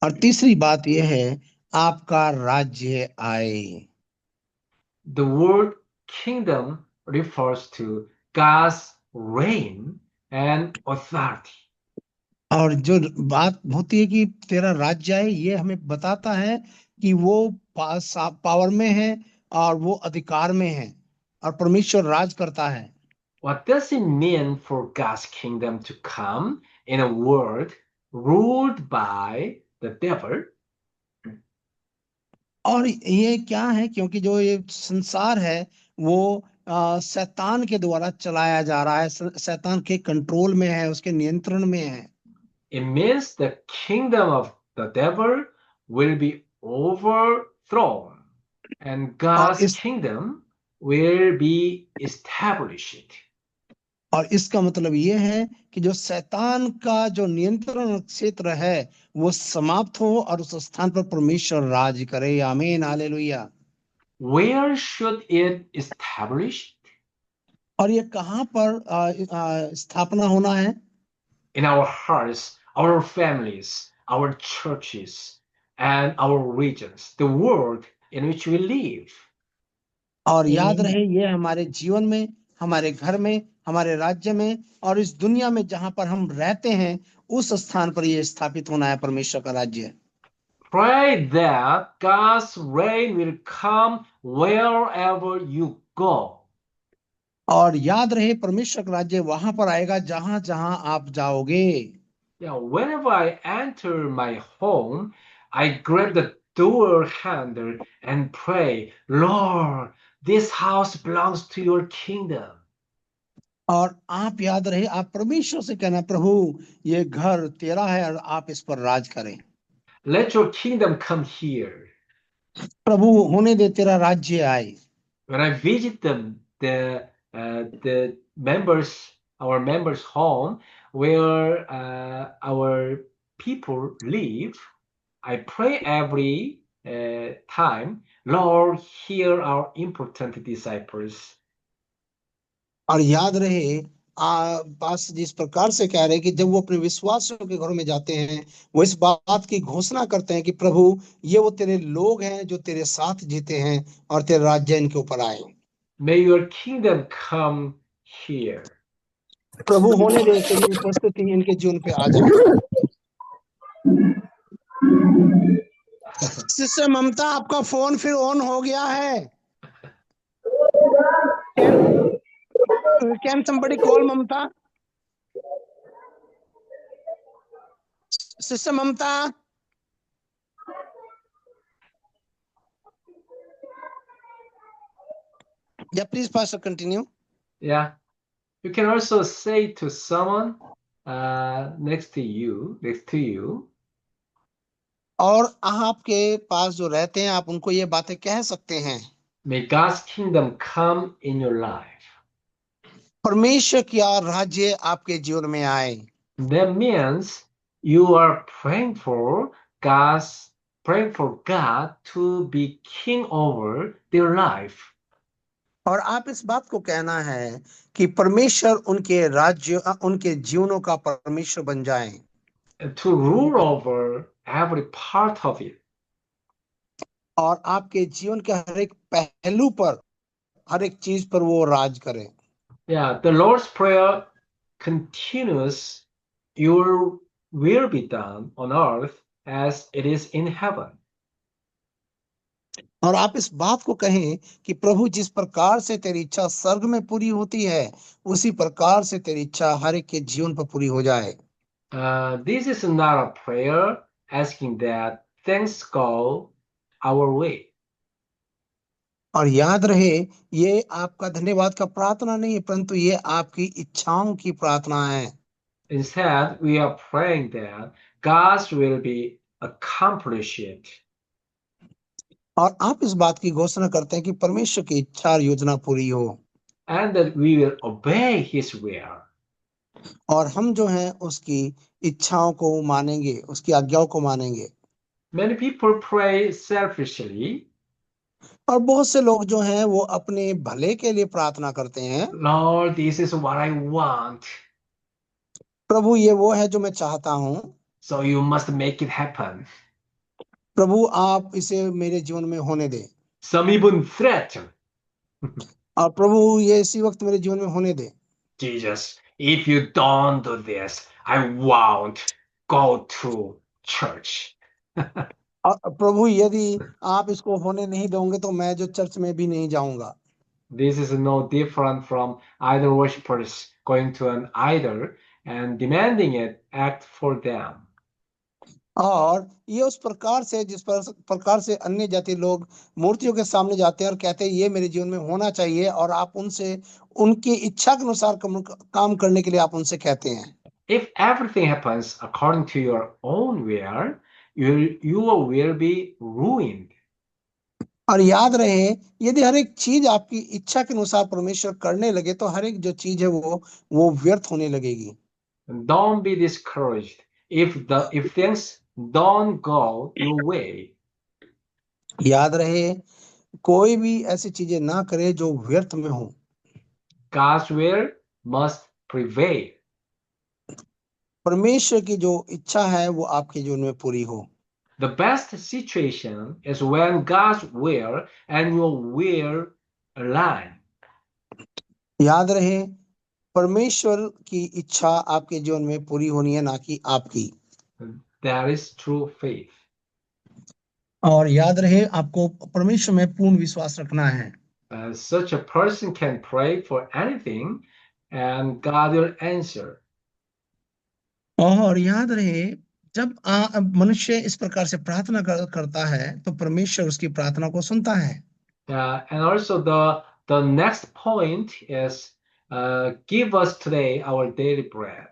और तीसरी बात यह है आपका राज्य आए। The word kingdom refers to God's reign and authority. और जो बात होती है कि तेरा राज्य आए ये हमें बताता है कि वो पावर में है और वो अधिकार में है और परमेश्वर राज करता है। What does it mean for God's kingdom to come in a world ruled by the devil? और ये क्या है क्योंकि जो ये संसार है वो शैतान के द्वारा चलाया जा रहा है, शैतान के कंट्रोल में है, उसके नियंत्रण में है। It means the kingdom of the devil will be overthrown and और God's इस kingdom will be established. और इसका मतलब ये है कि जो शैतान का जो नियंत्रण क्षेत्र है वो समाप्त हो और उस स्थान पर परमेश्वर राज करे। आमीन hallelujah. Where should it establish? और ये कहाँ पर स्थापना होना है? In our hearts, our families, our churches, and our regions, the world in which we live. और याद Amen. रहे ये हमारे जीवन में, हमारे घर में, हमारे राज्य में और इस दुनिया में जहां पर हम रहते हैं उस स्थान पर ये स्थापित होना है परमेश्वर का राज्य। Pray that God's reign will come wherever you go. और याद रहे परमेश्वर का राज्य वहां पर आएगा जहां जहां आप जाओगे। Yeah, whenever I enter my home, I grab the door handle and pray, Lord, this house belongs to your kingdom. और आप याद रहे आप परमेश्वर से कहना प्रभु ये घर तेरा है और आप इस पर राज करें। Let your kingdom come here. प्रभु होने दे तेरा राज्य आए। When I visit the members, our members' home, where our people live, I pray every time, Lord, hear our important disciples. और याद रहे पास जिस प्रकार से कह रहे हैं कि जब वो अपने विश्वासियों के घरों में जाते हैं वो इस बात की घोषणा करते हैं कि प्रभु ये वो तेरे लोग हैं जो तेरे साथ जीते हैं और तेरा राज्य इनके ऊपर आए। May your kingdom come here. प्रभु होने दे तेरी उपस्थिति इनके जीवन पे आ जाए। सिस्टर ममता आपका फोन फिर ऑन हो गया है। Can somebody call Mamta? Sister Mamta या please pastor continue. Yeah. You can also say to someone next to you. और आपके पास जो रहते हैं आप उनको ये बातें कह सकते हैं। May God's kingdom come in your life. परमेश्वर का राज्य आपके जीवन में आए। That means you are praying for God to be king over their life. और आप इस बात को कहना है कि परमेश्वर उनके राज्य उनके जीवनों का परमेश्वर बन जाए to rule over every part of it. और आपके जीवन के हर एक पहलू पर हर एक चीज पर वो राज करें। Yeah, the Lord's Prayer continues, Your will be done on earth as it is in heaven. और आप इस बात को कहें कि प्रभु जिस प्रकार से तेरी इच्छा स्वर्ग में पूरी होती है उसी प्रकार से तेरी इच्छा हर एक के जीवन पर पूरी हो जाए। This is not a prayer asking that things go our way. और याद रहे ये आपका धन्यवाद का प्रार्थना नहीं है परंतु ये आपकी इच्छाओं की प्रार्थना है। Instead, we are praying that God's will be accomplished और आप इस बात की घोषणा करते हैं कि परमेश्वर की इच्छा और योजना पूरी हो and that we will obey His will. और हम जो हैं उसकी इच्छाओं को मानेंगे उसकी आज्ञाओं को मानेंगे। Many people pray selfishly, और बहुत से लोग जो हैं वो अपने भले के लिए प्रार्थना करते हैं। Lord, this is what I want, प्रभु ये वो है जो मैं चाहता हूँ। so you must make it happen. प्रभु आप इसे मेरे जीवन में होने दें। Some even threaten, और प्रभु ये इसी वक्त मेरे जीवन में होने दें। Jesus, if you don't do this, I won't go to church. और प्रभु यदि आप इसको होने नहीं दोगे तो मैं जो चर्च में भी नहीं जाऊंगा। This is no different from idol worshippers going to an idol and demanding it act for them. और ये उस प्रकार से जिस प्रकार से अन्य जाति लोग मूर्तियों के सामने जाते हैं और कहते हैं ये मेरे जीवन में होना चाहिए और आप उनसे उनकी इच्छा के अनुसार काम करने के लिए आप उनसे कहते हैं। If everything happens according to your own will, your will be ruined. और याद रहे यदि हर एक चीज आपकी इच्छा के अनुसार परमेश्वर करने लगे तो हर एक जो चीज है वो व्यर्थ होने लगेगी। Don't be discouraged if things don't go your way. याद रहे कोई भी ऐसी चीजें ना करे जो व्यर्थ में हो। God's will must prevail. परमेश्वर की जो इच्छा है वो आपके जीवन में पूरी हो। The best situation is when God's will and your will align. याद रहे परमेश्वर की इच्छा आपके जीवन में पूरी होनी है ना कि आपकी। That is true faith. और याद रहे आपको परमेश्वर में पूर्ण विश्वास रखना है। Such a person can pray for anything and God will answer. और याद रहे जब मनुष्य इस प्रकार से प्रार्थना करता है तो परमेश्वर उसकी प्रार्थना को सुनता है। And also the next point is give us today our daily bread.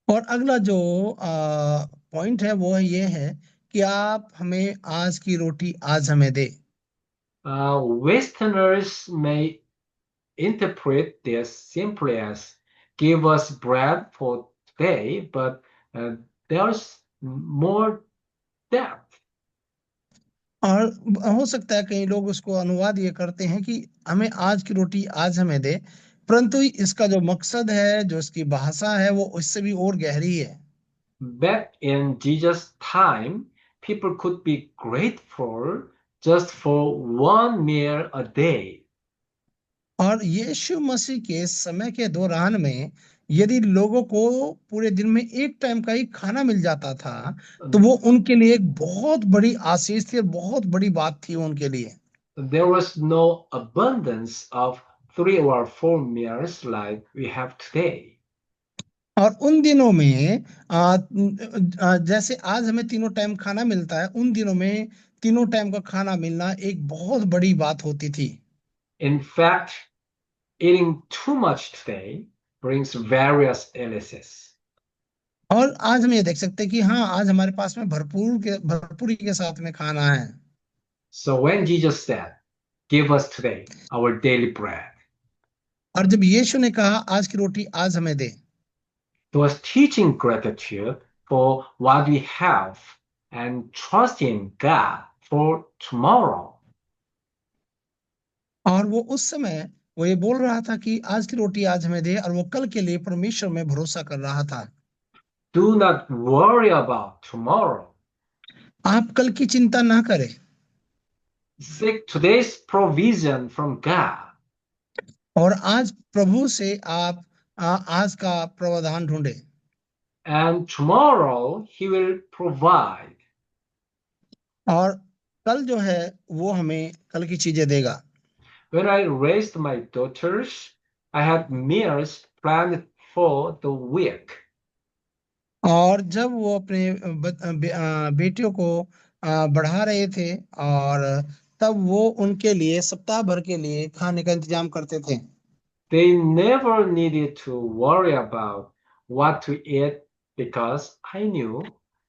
और अगला जो पॉइंट है वो ये है कि आप हमें आज की रोटी आज हमें दे। Westerners may interpret this simply as give us bread for today, but there's more depth. और हो सकता है कई लोग उसको अनुवाद ये करते हैं कि हमें आज की रोटी आज हमें दे परंतु इसका जो मकसद है जो इसकी भाषा है वो उससे भी और गहरी है। Back in Jesus' time, people could be grateful just for one meal a day. और यीशु मसीह के समय के दौरान में यदि लोगों को पूरे दिन में एक टाइम का ही खाना मिल जाता था तो वो उनके लिए एक बहुत बड़ी आशीष थी और बहुत बड़ी बात थी उनके लिए। There was no abundance of 3 or 4 meals like we have today. और उन दिनों में जैसे आज हमें तीनों टाइम खाना मिलता है उन दिनों में तीनों टाइम का खाना मिलना एक बहुत बड़ी बात होती थी। In fact, eating too much today brings various illnesses. और आज हम ये देख सकते हैं कि हाँ आज हमारे पास में भरपूरी के साथ में खाना है। So when Jesus said, give us today our daily bread, और जब यीशु ने कहा आज की रोटी आज हमें दे he was teaching gratitude for what we have and trusting God for tomorrow. और वो उस समय वो ये बोल रहा था कि आज की रोटी आज हमें दे, और वो कल के लिए परमेश्वर में भरोसा कर रहा था। Do not worry about tomorrow. आप कल की चिंता ना करें, Seek today's provision from God. और आज प्रभु से आप आज का प्रावधान ढूंढे, And tomorrow He will provide. और कल जो है वो हमें कल की चीजें देगा। When I raised my daughters, I had meals planned for the week. और जब वो अपने बेटियों को बढ़ा रहे थे, और तब वो उनके लिए सप्ताह भर के लिए खाने का इंतजाम करते थे। They never needed to worry about what to eat because I knew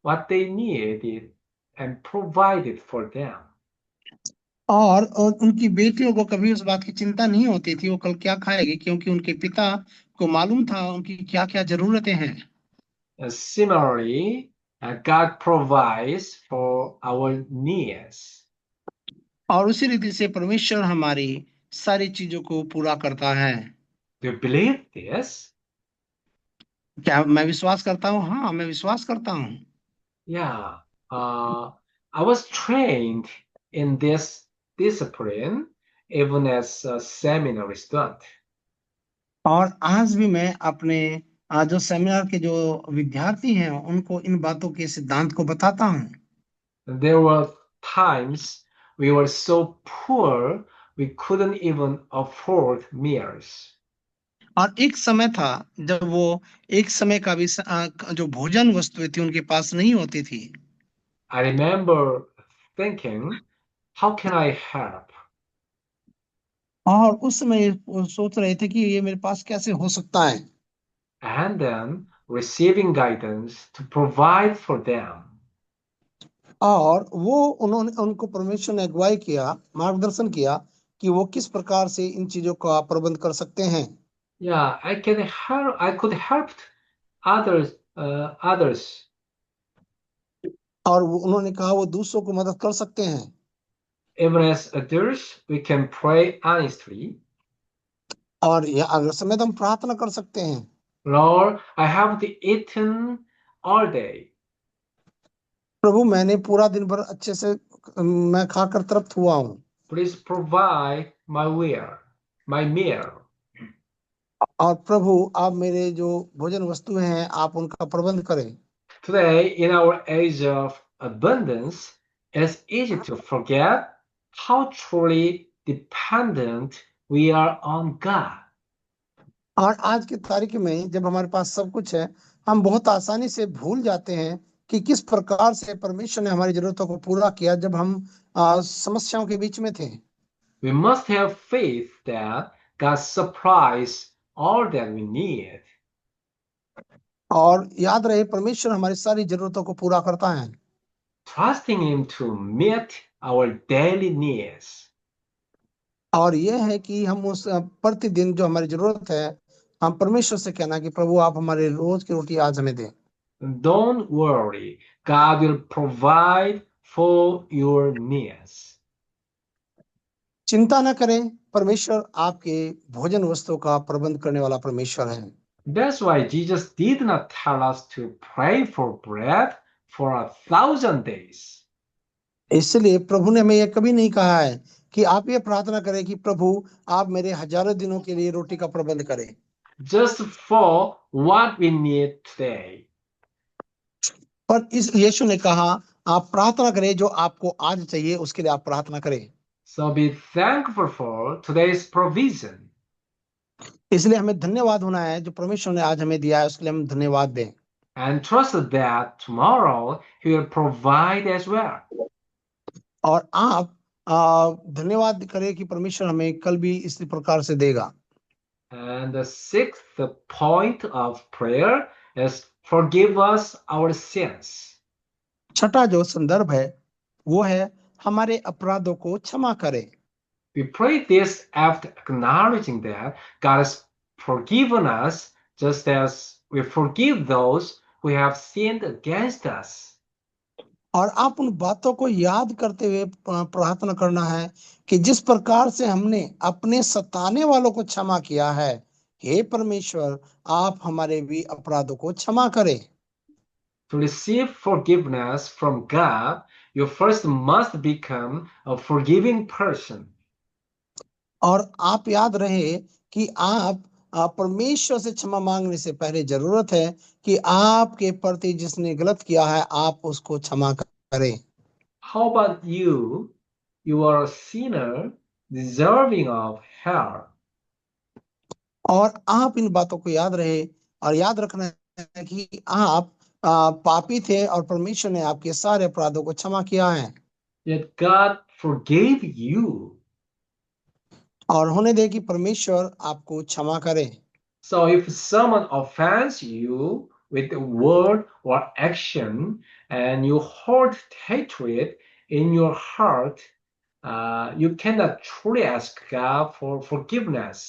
what they needed and provided for them. और उनकी बेटियों को कभी उस बात की चिंता नहीं होती थी वो कल क्या खाएगी, क्योंकि उनके पिता को मालूम था उनकी क्या क्या जरूरतें हैं। Similarly, God provides for our needs. और उसी रीति से परमेश्वर हमारी सारी चीजों को पूरा करता है। Do you believe this? क्या मैं विश्वास करता हूँ? हाँ, मैं विश्वास करता हूँ। Yeah. I was trained in this discipline even as a seminary student. और आज भी मैं अपने जो सेमिनार के जो विद्यार्थी हैं उनको इन बातों के सिद्धांत को बताता हूँ। There were times we were so poor we couldn't even afford meals. और एक समय था जब वो एक समय का भी जो भोजन वस्तुएं थी उनके पास नहीं होती थी। I remember thinking, how can I help? और उस समय वो सोच रहे थे कि ये मेरे पास कैसे हो सकता है। And then receiving guidance to provide for them. और वो उन्होंने उनको परमेश्वर ने अगुवाई किया, मार्गदर्शन किया कि वो किस प्रकार से इन चीजों का प्रबंध कर सकते हैं। Yeah, I could help others. और उन्होंने कहा वो दूसरों को मदद कर सकते हैं। Even as adults, we can pray honestly. और यह अगर समय तो हम प्रार्थना कर सकते हैं, Lord, I haven't eaten all day. प्रभु मैंने पूरा दिन भर अच्छे से मैं खाकर तृप्त हुआ हूँ, Please provide my meal. और प्रभु आप मेरे जो भोजन वस्तुएं हैं आप उनका प्रबंध करें। Today, in our age of abundance, it's easy to forget how truly dependent we are on God. और आज की तारीख में जब हमारे पास सब कुछ है, हम बहुत आसानी से भूल जाते हैं कि किस प्रकार से परमेश्वर ने हमारी जरूरतों को पूरा किया जब हम समस्याओं के बीच में थे। We must have faith that God supplies all that we need. और याद रहे परमेश्वर हमारी सारी जरूरतों को पूरा करता है। Trusting Him to meet our daily needs. और यह है कि हम उस प्रतिदिन जो हमारी जरूरत है हम परमेश्वर से कहना कि प्रभु आप हमारे रोज की रोटी आज हमें दें। Don't worry, God will provide for your needs. चिंता न करें, परमेश्वर आपके भोजन वस्तुओं का प्रबंध करने वाला परमेश्वर है। That's why Jesus did not tell us to pray for bread for 1,000 days. इसलिए प्रभु ने हमें यह कभी नहीं कहा है कि आप ये प्रार्थना करें कि प्रभु आप मेरे हजारों दिनों के लिए रोटी का प्रबंध करें, Just for what we need today. पर इस यीशु ने कहा आप प्रार्थना करें जो आपको आज चाहिए उसके लिए आप प्रार्थना करें। So be thankful for today's provision. इसलिए हमें धन्यवाद होना है जो परमेश्वर ने आज हमें दिया है उसके लिए हम धन्यवाद दें। And trust that tomorrow He will provide as well. और आप धन्यवाद करें कि परमेश्वर हमें कल भी इसी प्रकार से देगा। And the sixth point of prayer is forgive us our sins. छठा जो संदर्भ है वो है हमारे अपराधों को क्षमा करें। We pray this after acknowledging that God has forgiven us just as we forgive those who have sinned against us. और आप उन बातों को याद करते हुए प्रार्थना करना है कि जिस प्रकार से हमने अपने सताने वालों को क्षमा किया है, हे परमेश्वर, आप हमारे भी अपराधों को क्षमा करें। To receive forgiveness from God, you first must become a forgiving person. और आप याद रहे कि आप परमेश्वर से क्षमा मांगने से पहले जरूरत है कि आपके प्रति जिसने गलत किया है आप उसको क्षमा करें। How about you? You are a sinner deserving of hell. और आप इन बातों को याद रहे और याद रखना है कि आप पापी थे और परमेश्वर ने आपके सारे अपराधों को क्षमा किया है। Yet God forgave you. और होने दे कि परमेश्वर आपको क्षमा करे। So if someone offends you with a word or action and you hold hatred in your heart, you cannot truly ask God for forgiveness.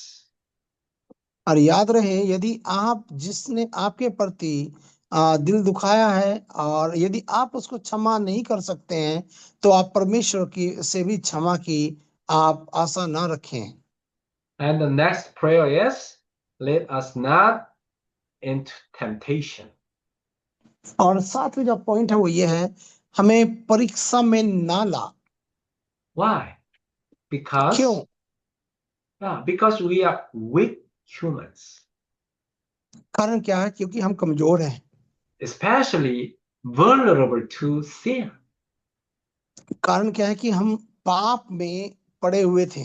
और याद रहे यदि आप जिसने आपके प्रति दिल दुखाया है और यदि आप उसको क्षमा नहीं कर सकते हैं तो आप परमेश्वर की से भी क्षमा की आप आशा ना रखें। And the next prayer is, let us not into temptation. और सातवें जो पॉइंट है वो ये है, हमें परीक्षा में ना ला। Why? क्यों? Because we are weak humans, कारण क्या है? क्योंकि हम कमजोर हैं। especially vulnerable to sin. कारण क्या है कि हम पाप में पड़े हुए थे।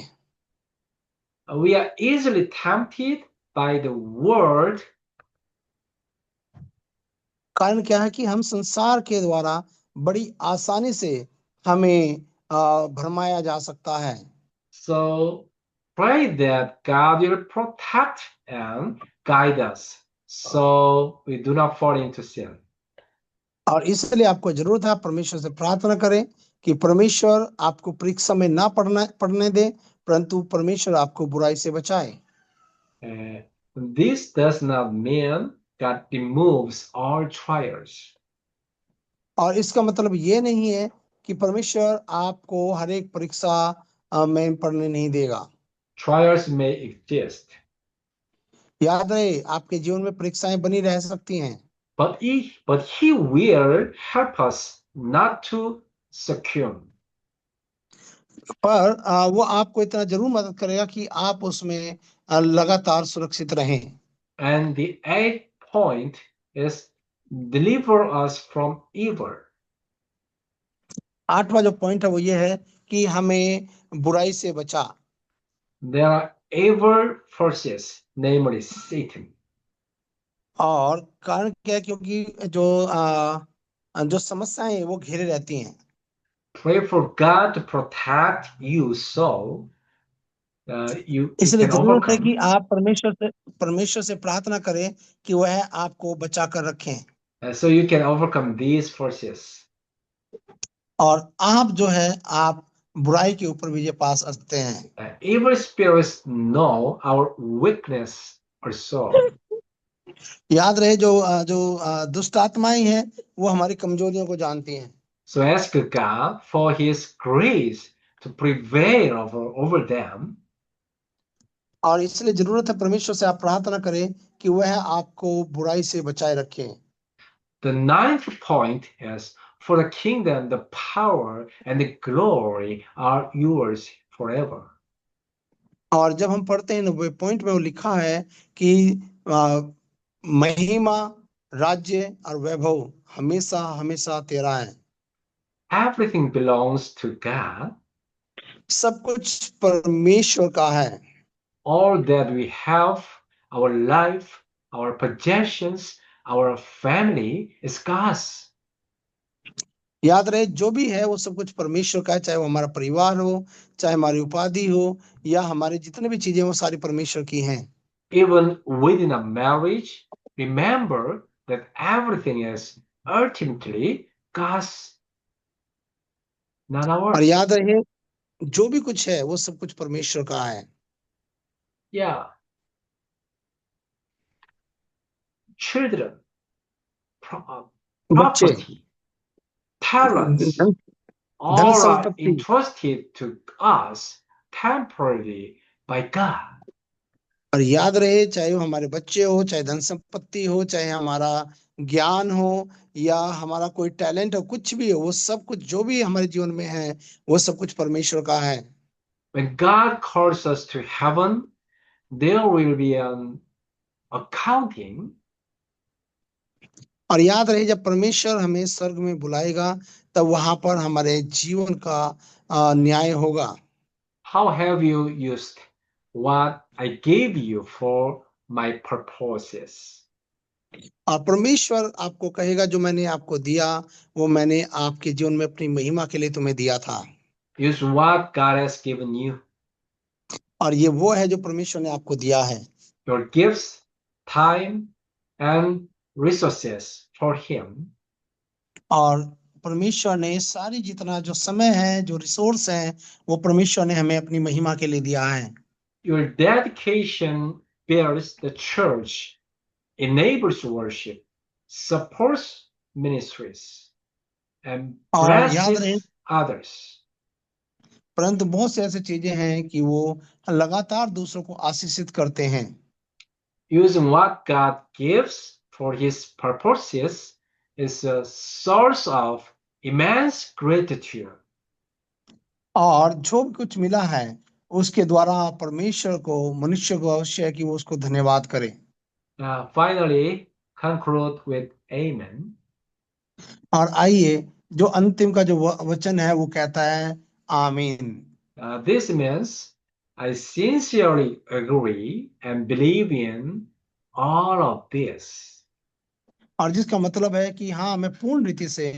We are easily tempted by the world, कारण क्या है कि हम संसार के द्वारा बड़ी आसानी से हमें भरमाया जा सकता है। so pray that God will protect and guide us so we do not fall into sin. और इसलिए आपको जरूरत है परमेश्वर से प्रार्थना करें कि परमेश्वर आपको परीक्षा में ना पड़ने दे, परंतु परमेश्वर आपको बुराई से बचाए। Uh, this does not mean God removes all trials. और इसका मतलब ये नहीं है कि परमेश्वर आपको हर एक परीक्षा में पढ़ने नहीं देगा। Trials may exist, याद रहे आपके जीवन में परीक्षाएं बनी रह सकती हैं, but He will help us not to succumb. पर वो आपको इतना जरूर मदद करेगा कि आप उसमें लगातार सुरक्षित रहें। And the eighth point is deliver us from evil. आठवां जो पॉइंट है वो ये है कि हमें बुराई से बचा। There are evil forces, namely Satan. और कारण क्या है? क्योंकि जो समस्याएं हैं वो घेरे रहती हैं। Pray for God to protect you so you इसलिए can जरूरत है overcome. कि आप परमेश्वर से प्रार्थना करें कि वह आपको बचा कर रखें So you can overcome these forces. और आप जो है आप बुराई के ऊपर विजय पा सकते हैं। Evil spirits know our weakness also. याद रहे जो दुष्ट आत्माएं हैं वो हमारी कमजोरियों को जानती हैं। So ask God for His grace to prevail over them. और इसलिए जरूरत है परमेश्वर से आप प्रार्थना करें कि वह आपको बुराई से बचाए रखे। The ninth point is, for the kingdom, the power, and the glory are yours forever. और जब हम पढ़ते हैं 90 पॉइंट में वो लिखा है कि आ, महिमा, राज्य और वैभव हमेशा हमेशा तेरा है। Everything belongs to God. सब कुछ परमेश्वर का है। All that we have, our life, our possessions, our family is God's. याद रहे जो भी है वो सब कुछ परमेश्वर का है, चाहे वो हमारा परिवार हो, चाहे हमारी उपाधि हो या हमारी जितनी भी चीजें वो सारी परमेश्वर की हैं। Even within a marriage, remember that everything is ultimately God's, not और ours. याद रहे जो भी कुछ है वो सब कुछ परमेश्वर का है। Yeah, children, बच्चे, property, talents, धन all are संपत्ति। entrusted to us temporarily by God. और याद रहे, चाहे वो हमारे बच्चे हो, चाहे धन संपत्ति हो, चाहे हमारा ज्ञान हो, या हमारा कोई टैलेंट हो, कुछ भी हो, वो सब कुछ जो भी हमारे जीवन में है, वो सब कुछ परमेश्वर का है। When God calls us to heaven, there will be an accounting. और याद रहे, जब परमेश्वर हमें स्वर्ग में बुलाएगा, तब वहां पर हमारे जीवन का न्याय होगा। How have you used what I gave you for my purposes? और परमेश्वर आपको कहेगा, जो मैंने आपको दिया, वो मैंने आपके जीवन में अपनी महिमा के लिए तुम्हें दिया था। Use what God has given you. और ये वो है जो परमेश्वर ने आपको दिया है। Your gifts, time, and resources for Him. और परमेश्वर ने सारी जितना जो समय है, जो रिसोर्स है, वो परमेश्वर ने हमें अपनी महिमा के लिए दिया है। Your dedication builds the church, enables worship, supports ministries, and और याद रहे, blesses others. परंतु बहुत से ऐसे चीजें हैं कि वो लगातार दूसरों को आशीषित करते हैं। Using what God gives for His purposes is a source of immense gratitude. और जो भी कुछ मिला है, उसके द्वारा परमेश्वर को, मनुष्य को अवश्य है कि वो उसको धन्यवाद करे। Finally, conclude with Amen. और आइए, जो अंतिम का जो वचन है, वो कहता है आमीन। This means I sincerely agree and believe in all of this. और जिसका मतलब है कि हाँ, मैं पूर्ण रीति से,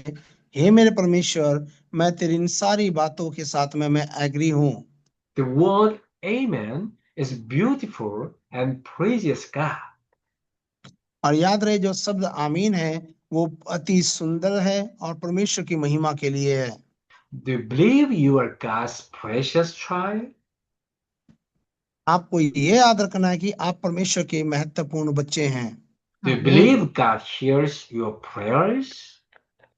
हे मेरे परमेश्वर, मैं तेरी इन सारी बातों के साथ में मैं एग्री हूँ। The word Amen is beautiful and praises God. और याद रहे, जो शब्द आमीन है, वो अति सुंदर है और परमेश्वर की महिमा के लिए है। Do you believe you are God's precious child? आपको ये याद रखना है कि आप परमेश्वर के महत्वपूर्ण बच्चे हैं। Do you believe God hears your prayers?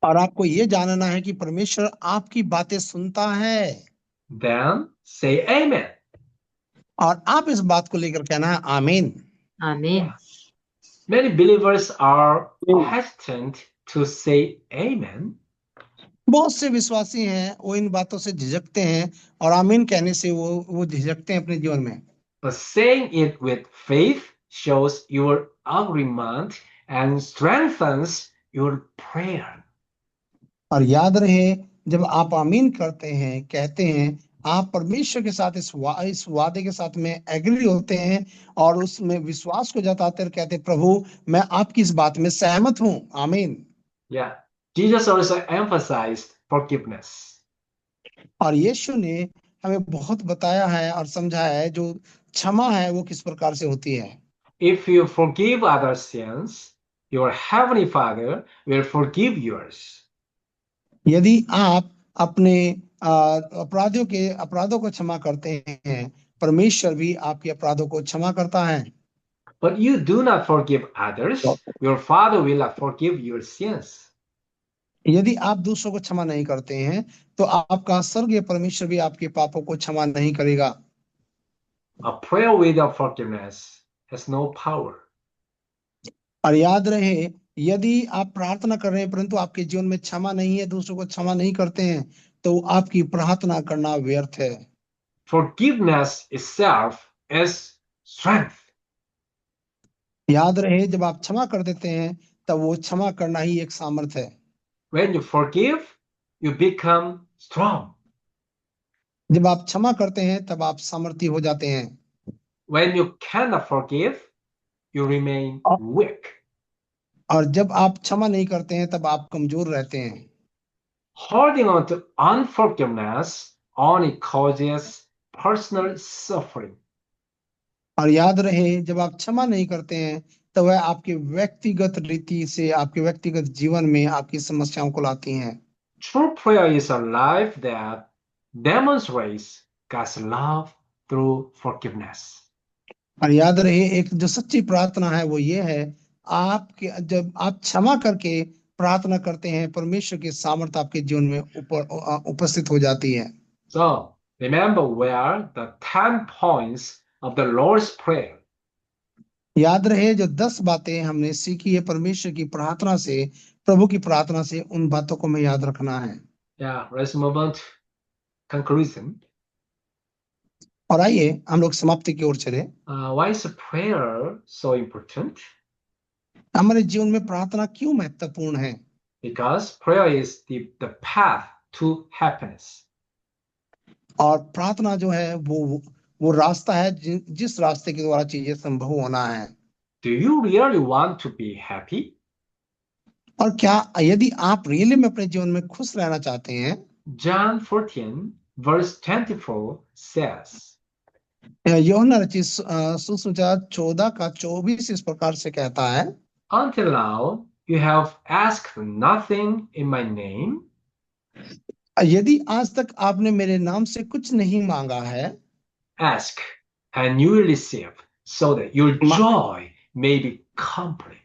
और आपको ये जानना है कि परमेश्वर आपकी बातें सुनता है। Then say Amen. और आप इस बात को लेकर कहना है आमीन। आमीन। Many believers are hesitant to say Amen. बहुत से विश्वासी हैं, वो इन बातों से झिझकते हैं, और आमीन कहने से वो झिझकते हैं अपने जीवन में। But saying it with faith shows your agreement and strengthens your prayer. और याद रहे, जब आप आमीन करते हैं, कहते हैं, आप परमेश्वर के साथ इस वादे के साथ में एग्री होते हैं, और उसमें विश्वास को जताते और कहते हैं, प्रभु, मैं आपकी इस बात में सहमत हूँ। आमीन। Yeah. Jesus also emphasized forgiveness. और यीशु ने हमें बहुत बताया है और समझाया है, जो क्षमा है वो किस प्रकार से होती है। If you forgive others' sins, your heavenly Father will forgive yours. यदि आप अपने अपराधों को क्षमा करते हैं, परमेश्वर भी आपके अपराधों को क्षमा करता है। But you do not forgive others, your Father will not forgive your sins. यदि आप दूसरों को क्षमा नहीं करते हैं, तो आपका स्वर्गीय परमेश्वर भी आपके पापों को क्षमा नहीं करेगा। A prayer without forgiveness has no power. और याद रहे, यदि आप प्रार्थना कर रहे हैं परंतु आपके जीवन में क्षमा नहीं है, दूसरों को क्षमा नहीं करते हैं, तो आपकी प्रार्थना करना व्यर्थ है। Forgiveness itself is strength. याद रहे, जब आप क्षमा कर देते हैं, तब वो क्षमा करना ही एक सामर्थ्य है। When you forgive, you become strong. जब आप क्षमा करते हैं, तब आप सामर्थ्य हो जाते हैं। When you cannot forgive, you remain weak. और जब आप क्षमा नहीं करते हैं, तब आप कमजोर रहते हैं। Holding on to unforgiveness only causes personal suffering. और याद रहे, जब आप क्षमा नहीं करते हैं, तो वह आपके व्यक्तिगत रीति से, आपके व्यक्तिगत जीवन में आपकी समस्याओं को लाती हैं। True prayer is a life that demonstrates God's love through forgiveness. और याद रहे, एक जो सच्ची प्रार्थना है वो ये है, आपके जब आप क्षमा करके प्रार्थना करते हैं, परमेश्वर की सामर्थ आपके जीवन में उपस्थित हो जाती है। So remember where the 10 points of the Lord's Prayer. याद रहे जो 10 बातें हमने सीखी है परमेश्वर की प्रार्थना से, प्रभु की प्रार्थना से, उन बातों को हमें याद रखना है। Yeah, let's move on to conclusion. और आइए हम लोग समाप्ति की ओर चले। Why is prayer so important? हमारे जीवन में प्रार्थना क्यों महत्वपूर्ण है? Because prayer is the path to happiness. और प्रार्थना जो है वो रास्ता है जिस रास्ते के द्वारा चीजें संभव होना है। Do you really want to be happy? और क्या यदि आप रियली में अपने जीवन में खुश रहना चाहते हैं? John 14 verse 24 says, यूहन्ना रचित सुसमाचार 14 का 24 इस प्रकार से कहता है, Until now you have asked nothing in my name. यदि आज तक आपने मेरे नाम से कुछ नहीं मांगा है, Ask and you will receive, so that your joy may be complete.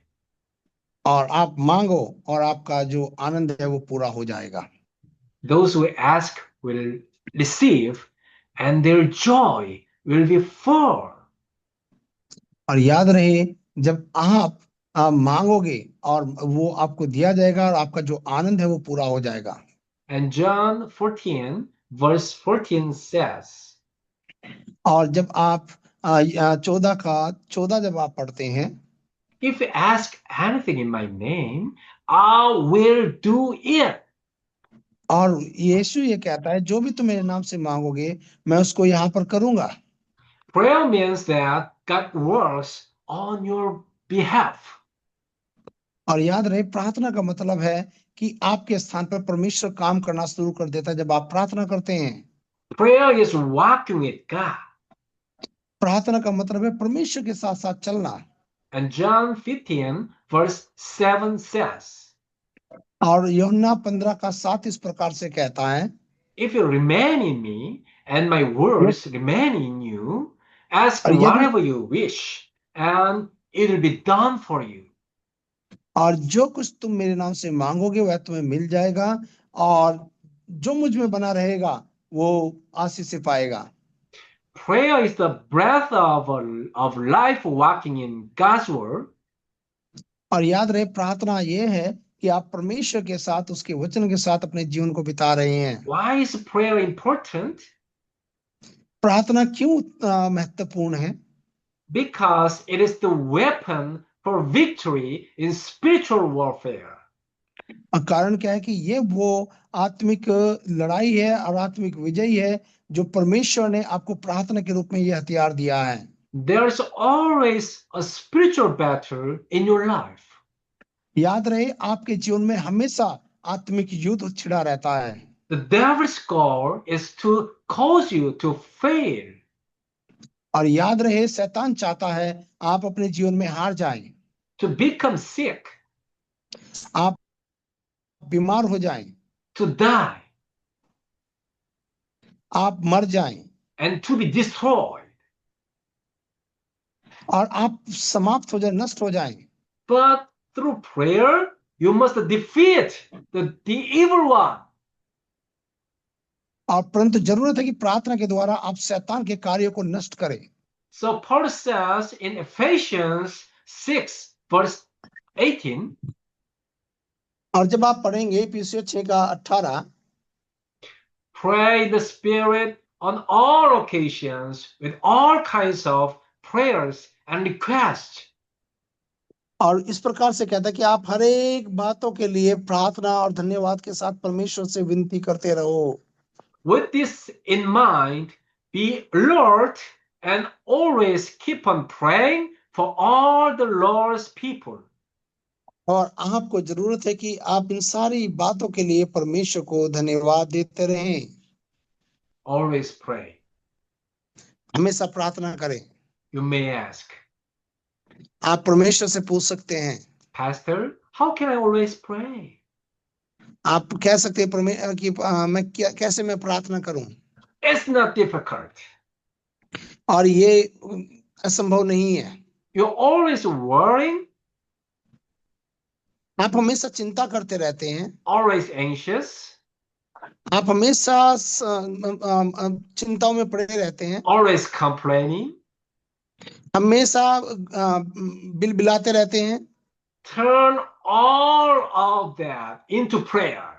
और आप मांगो और आपका जो आनंद है वो पूरा हो जाएगा। Those who ask will receive, and their joy will be full. और याद रहे जब आप मांगोगे और वो आपको दिया जाएगा और आपका जो आनंद है वो पूरा हो जाएगा। And John 14 verse 14 says, और जब आप 14 का 14 जब आप पढ़ते हैं, if you ask anything in my name, I will do it. और यीशु ये कहता है जो भी तुम मेरे नाम से मांगोगे मैं उसको यहाँ पर करूंगा। Prayer means that God works on your behalf. और याद रहे प्रार्थना का मतलब है कि आपके स्थान पर परमेश्वर काम करना शुरू कर देता है जब आप प्रार्थना करते हैं। Prayer is walking with God. प्रार्थना का मतलब है परमेश्वर के साथ साथ चलना। And John 15 verse 7 says, और यूहन्ना 15 का 7 इस प्रकार से कहता है, if you remain in me and my words remain in you, ask और यदि whatever you wish and it will be done for you. और जो कुछ तुम मेरे नाम से मांगोगे वह तुम्हें मिल जाएगा और जो मुझ में बना रहेगा वो आशीष से पाएगा। Prayer is the breath of life walking in God's word. और याद रहे प्रार्थना ये है कि आप परमेश्वर के साथ उसके वचन के साथ अपने जीवन को बिता रहे हैं। Why is prayer important? प्रार्थना क्यों महत्वपूर्ण है? Because it is the weapon for victory in spiritual warfare. कारण क्या है कि ये वो आत्मिक लड़ाई है और आत्मिक विजय है जो परमेश्वर ने आपको प्रार्थना के रूप में ये हथियार दिया है। There's always a spiritual battle in your life. याद रहे आपके जीवन में हमेशा आत्मिक युद्ध छिड़ा रहता है। The devil's goal is to cause you to fail. और याद रहे शैतान चाहता है आप अपने जीवन में हार जाएं, To become sick, आप बीमार हो जाएं, to die, आप मर जाएं and to be destroyed. और आप समाप्त हो जाएं, नष्ट हो जाएं। But through prayer, you must defeat the evil one. और परंतु जरूरत है कि प्रार्थना के द्वारा आप शैतान के कार्यों को नष्ट करें। So Paul says in Ephesians 6 verse 18, और जब आप पढ़ेंगे इफिसियों 6 का 18, pray in the Spirit on all occasions with all kinds of prayers and requests. और इस प्रकार से कहता है कि आप हर एक बातों के लिए प्रार्थना और धन्यवाद के साथ परमेश्वर से विनती करते रहो। With this in mind, be alert and always keep on praying for all the Lord's people. और आपको जरूरत है कि आप इन सारी बातों के लिए परमेश्वर को धन्यवाद देते रहें। Always pray. हमेशा प्रार्थना करें। You may ask, आप परमेश्वर से पूछ सकते हैं, Pastor, how can I always pray? आप कह सकते हैं कि मैं कैसे मैं प्रार्थना करूं? It's not difficult. और ये असंभव नहीं है। You're always worrying. आप हमेशा चिंता करते रहते हैं, always anxious, आप हमेशा चिंताओं में पड़े रहते हैं, always complaining, हमेशा बिलबिलाते रहते हैं। turn all of that into prayer.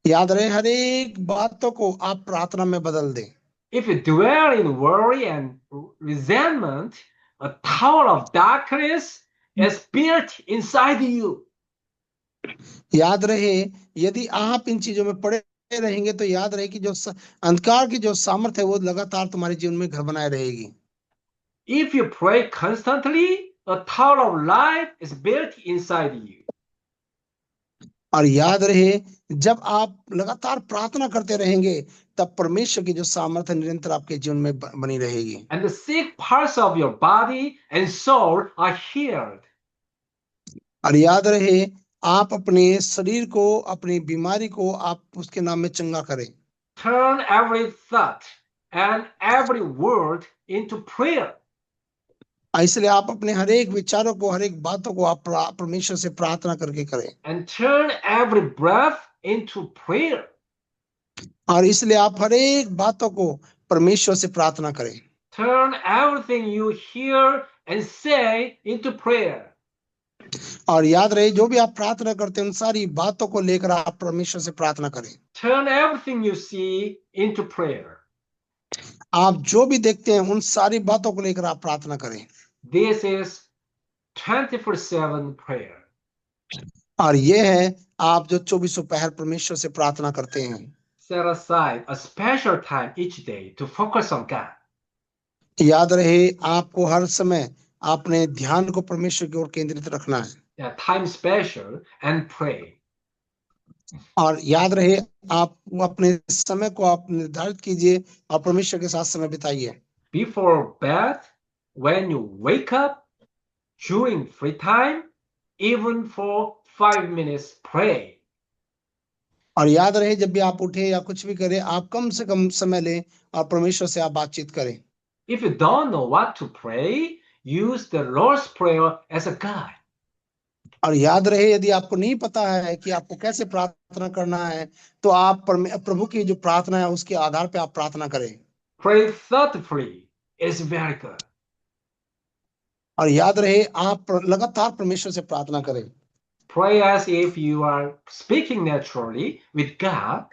याद रहे, हर एक बातों को आप प्रार्थना में बदल दें। If you dwell in worry and resentment, a tower of darkness is built inside you. याद रहे, यदि आप इन चीजों में पड़े रहेंगे तो याद रहे कि जो अंधकार की जो सामर्थ है वो लगातार तुम्हारे जीवन में घर बनाए रहेगी। If you pray constantly, a tower of life is built inside you. और याद रहे, जब आप लगातार प्रार्थना करते रहेंगे तब परमेश्वर की जो सामर्थ्य निरंतर आपके जीवन में बनी रहेगी। And the sick parts of your body and soul are healed. और याद रहे, आप अपने शरीर को, अपनी बीमारी को आप उसके नाम में चंगा करें। Turn every thought and every word into prayer. इसलिए आप अपने हर एक विचारों को, हर एक बातों को आप परमेश्वर से प्रार्थना करके करें। And turn every breath into prayer. और इसलिए आप हर एक बातों को परमेश्वर से प्रार्थना करें। Turn everything you hear and say into prayer. और याद रहे, जो भी आप प्रार्थना करते हैं उन सारी बातों को लेकर आप परमेश्वर से प्रार्थना करें। Turn everything you see into prayer. आप जो भी देखते हैं उन सारी बातों को लेकर आप प्रार्थना करें। This is 24/7 prayer. और ये है आप जो 24 पहर परमेश्वर से प्रार्थना करते हैं। Set aside a special time each day to focus on God. याद रहे, आपको हर समय अपने ध्यान को परमेश्वर की ओर केंद्रित रखना है। Yeah, time special and pray. और याद रहे, आप अपने समय को आप निर्धारित कीजिए और परमेश्वर के साथ समय बिताइए। Before bed, when you wake up, during free time, even for 5 minutes, pray. और याद रहे, जब भी आप उठे या कुछ भी करें, आप कम से कम समय लें और परमेश्वर से आप बातचीत करें। If you don't know what to pray, use the Lord's Prayer as a guide. और याद रहे, यदि आपको नहीं पता है कि आपको कैसे प्रार्थना करना है तो आप प्रभु की जो प्रार्थना है उसके आधार पे आप प्रार्थना करें। Pray thoughtfully. It's very good. और याद रहे, आप लगातार परमेश्वर से प्रार्थना करें। Pray as if you are speaking naturally with God.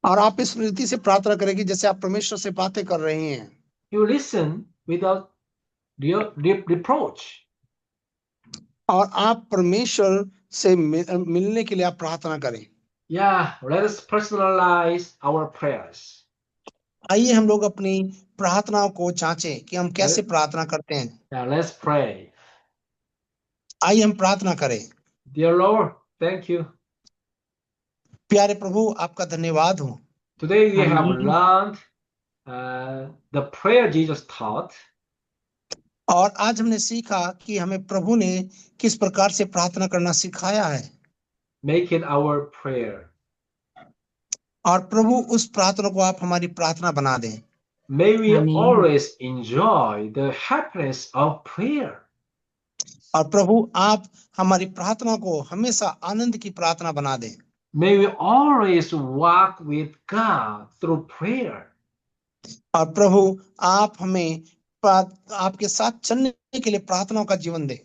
और आप इस रीति से प्रार्थना करें कि जैसे आप परमेश्वर से बातें कर रहे हैं। You listen without reproach. और आप परमेश्वर से मिलने के लिए आप प्रार्थना करें। Yeah, let us personalize our prayers. आइए हम लोग अपनी प्रार्थनाओं को जांचें कि हम कैसे प्रार्थना करते हैं। Yeah, let's pray. आइए हम प्रार्थना करें। Dear Lord, thank you. प्यारे प्रभु, आपका धन्यवाद हो। Today we have आमीन। learned the prayer Jesus taught. और आज हमने सीखा कि हमें प्रभु ने किस प्रकार से प्रार्थना करना सिखाया है। Make it our prayer. और प्रभु, उस प्रार्थना को आप हमारी प्रार्थना बना दें। May we आमीन। always enjoy the happiness of prayer. और प्रभु, आप हमारी प्रार्थना को हमेशा आनंद की प्रार्थना बना दें। May we always walk with God through prayer. और प्रभु, आप हमें आपके साथ चलने के लिए प्रार्थनाओं का जीवन दें।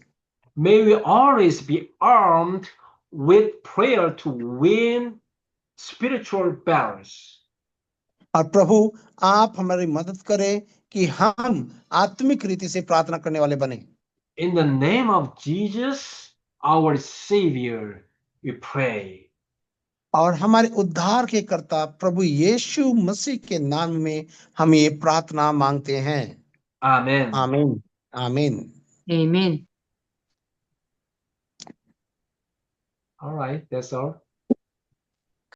May we always be armed with prayer to win spiritual battles. और प्रभु, आप हमारी मदद करें कि हम आत्मिक रीति से प्रार्थना करने वाले बने। In the name of Jesus, our Savior, we pray. और हमारे उद्धार के कर्ता प्रभु यीशु मसीह के नाम में हम ये प्रार्थना मांगते हैं। Amen. आमीन। आमीन। Amen. All right, that's all.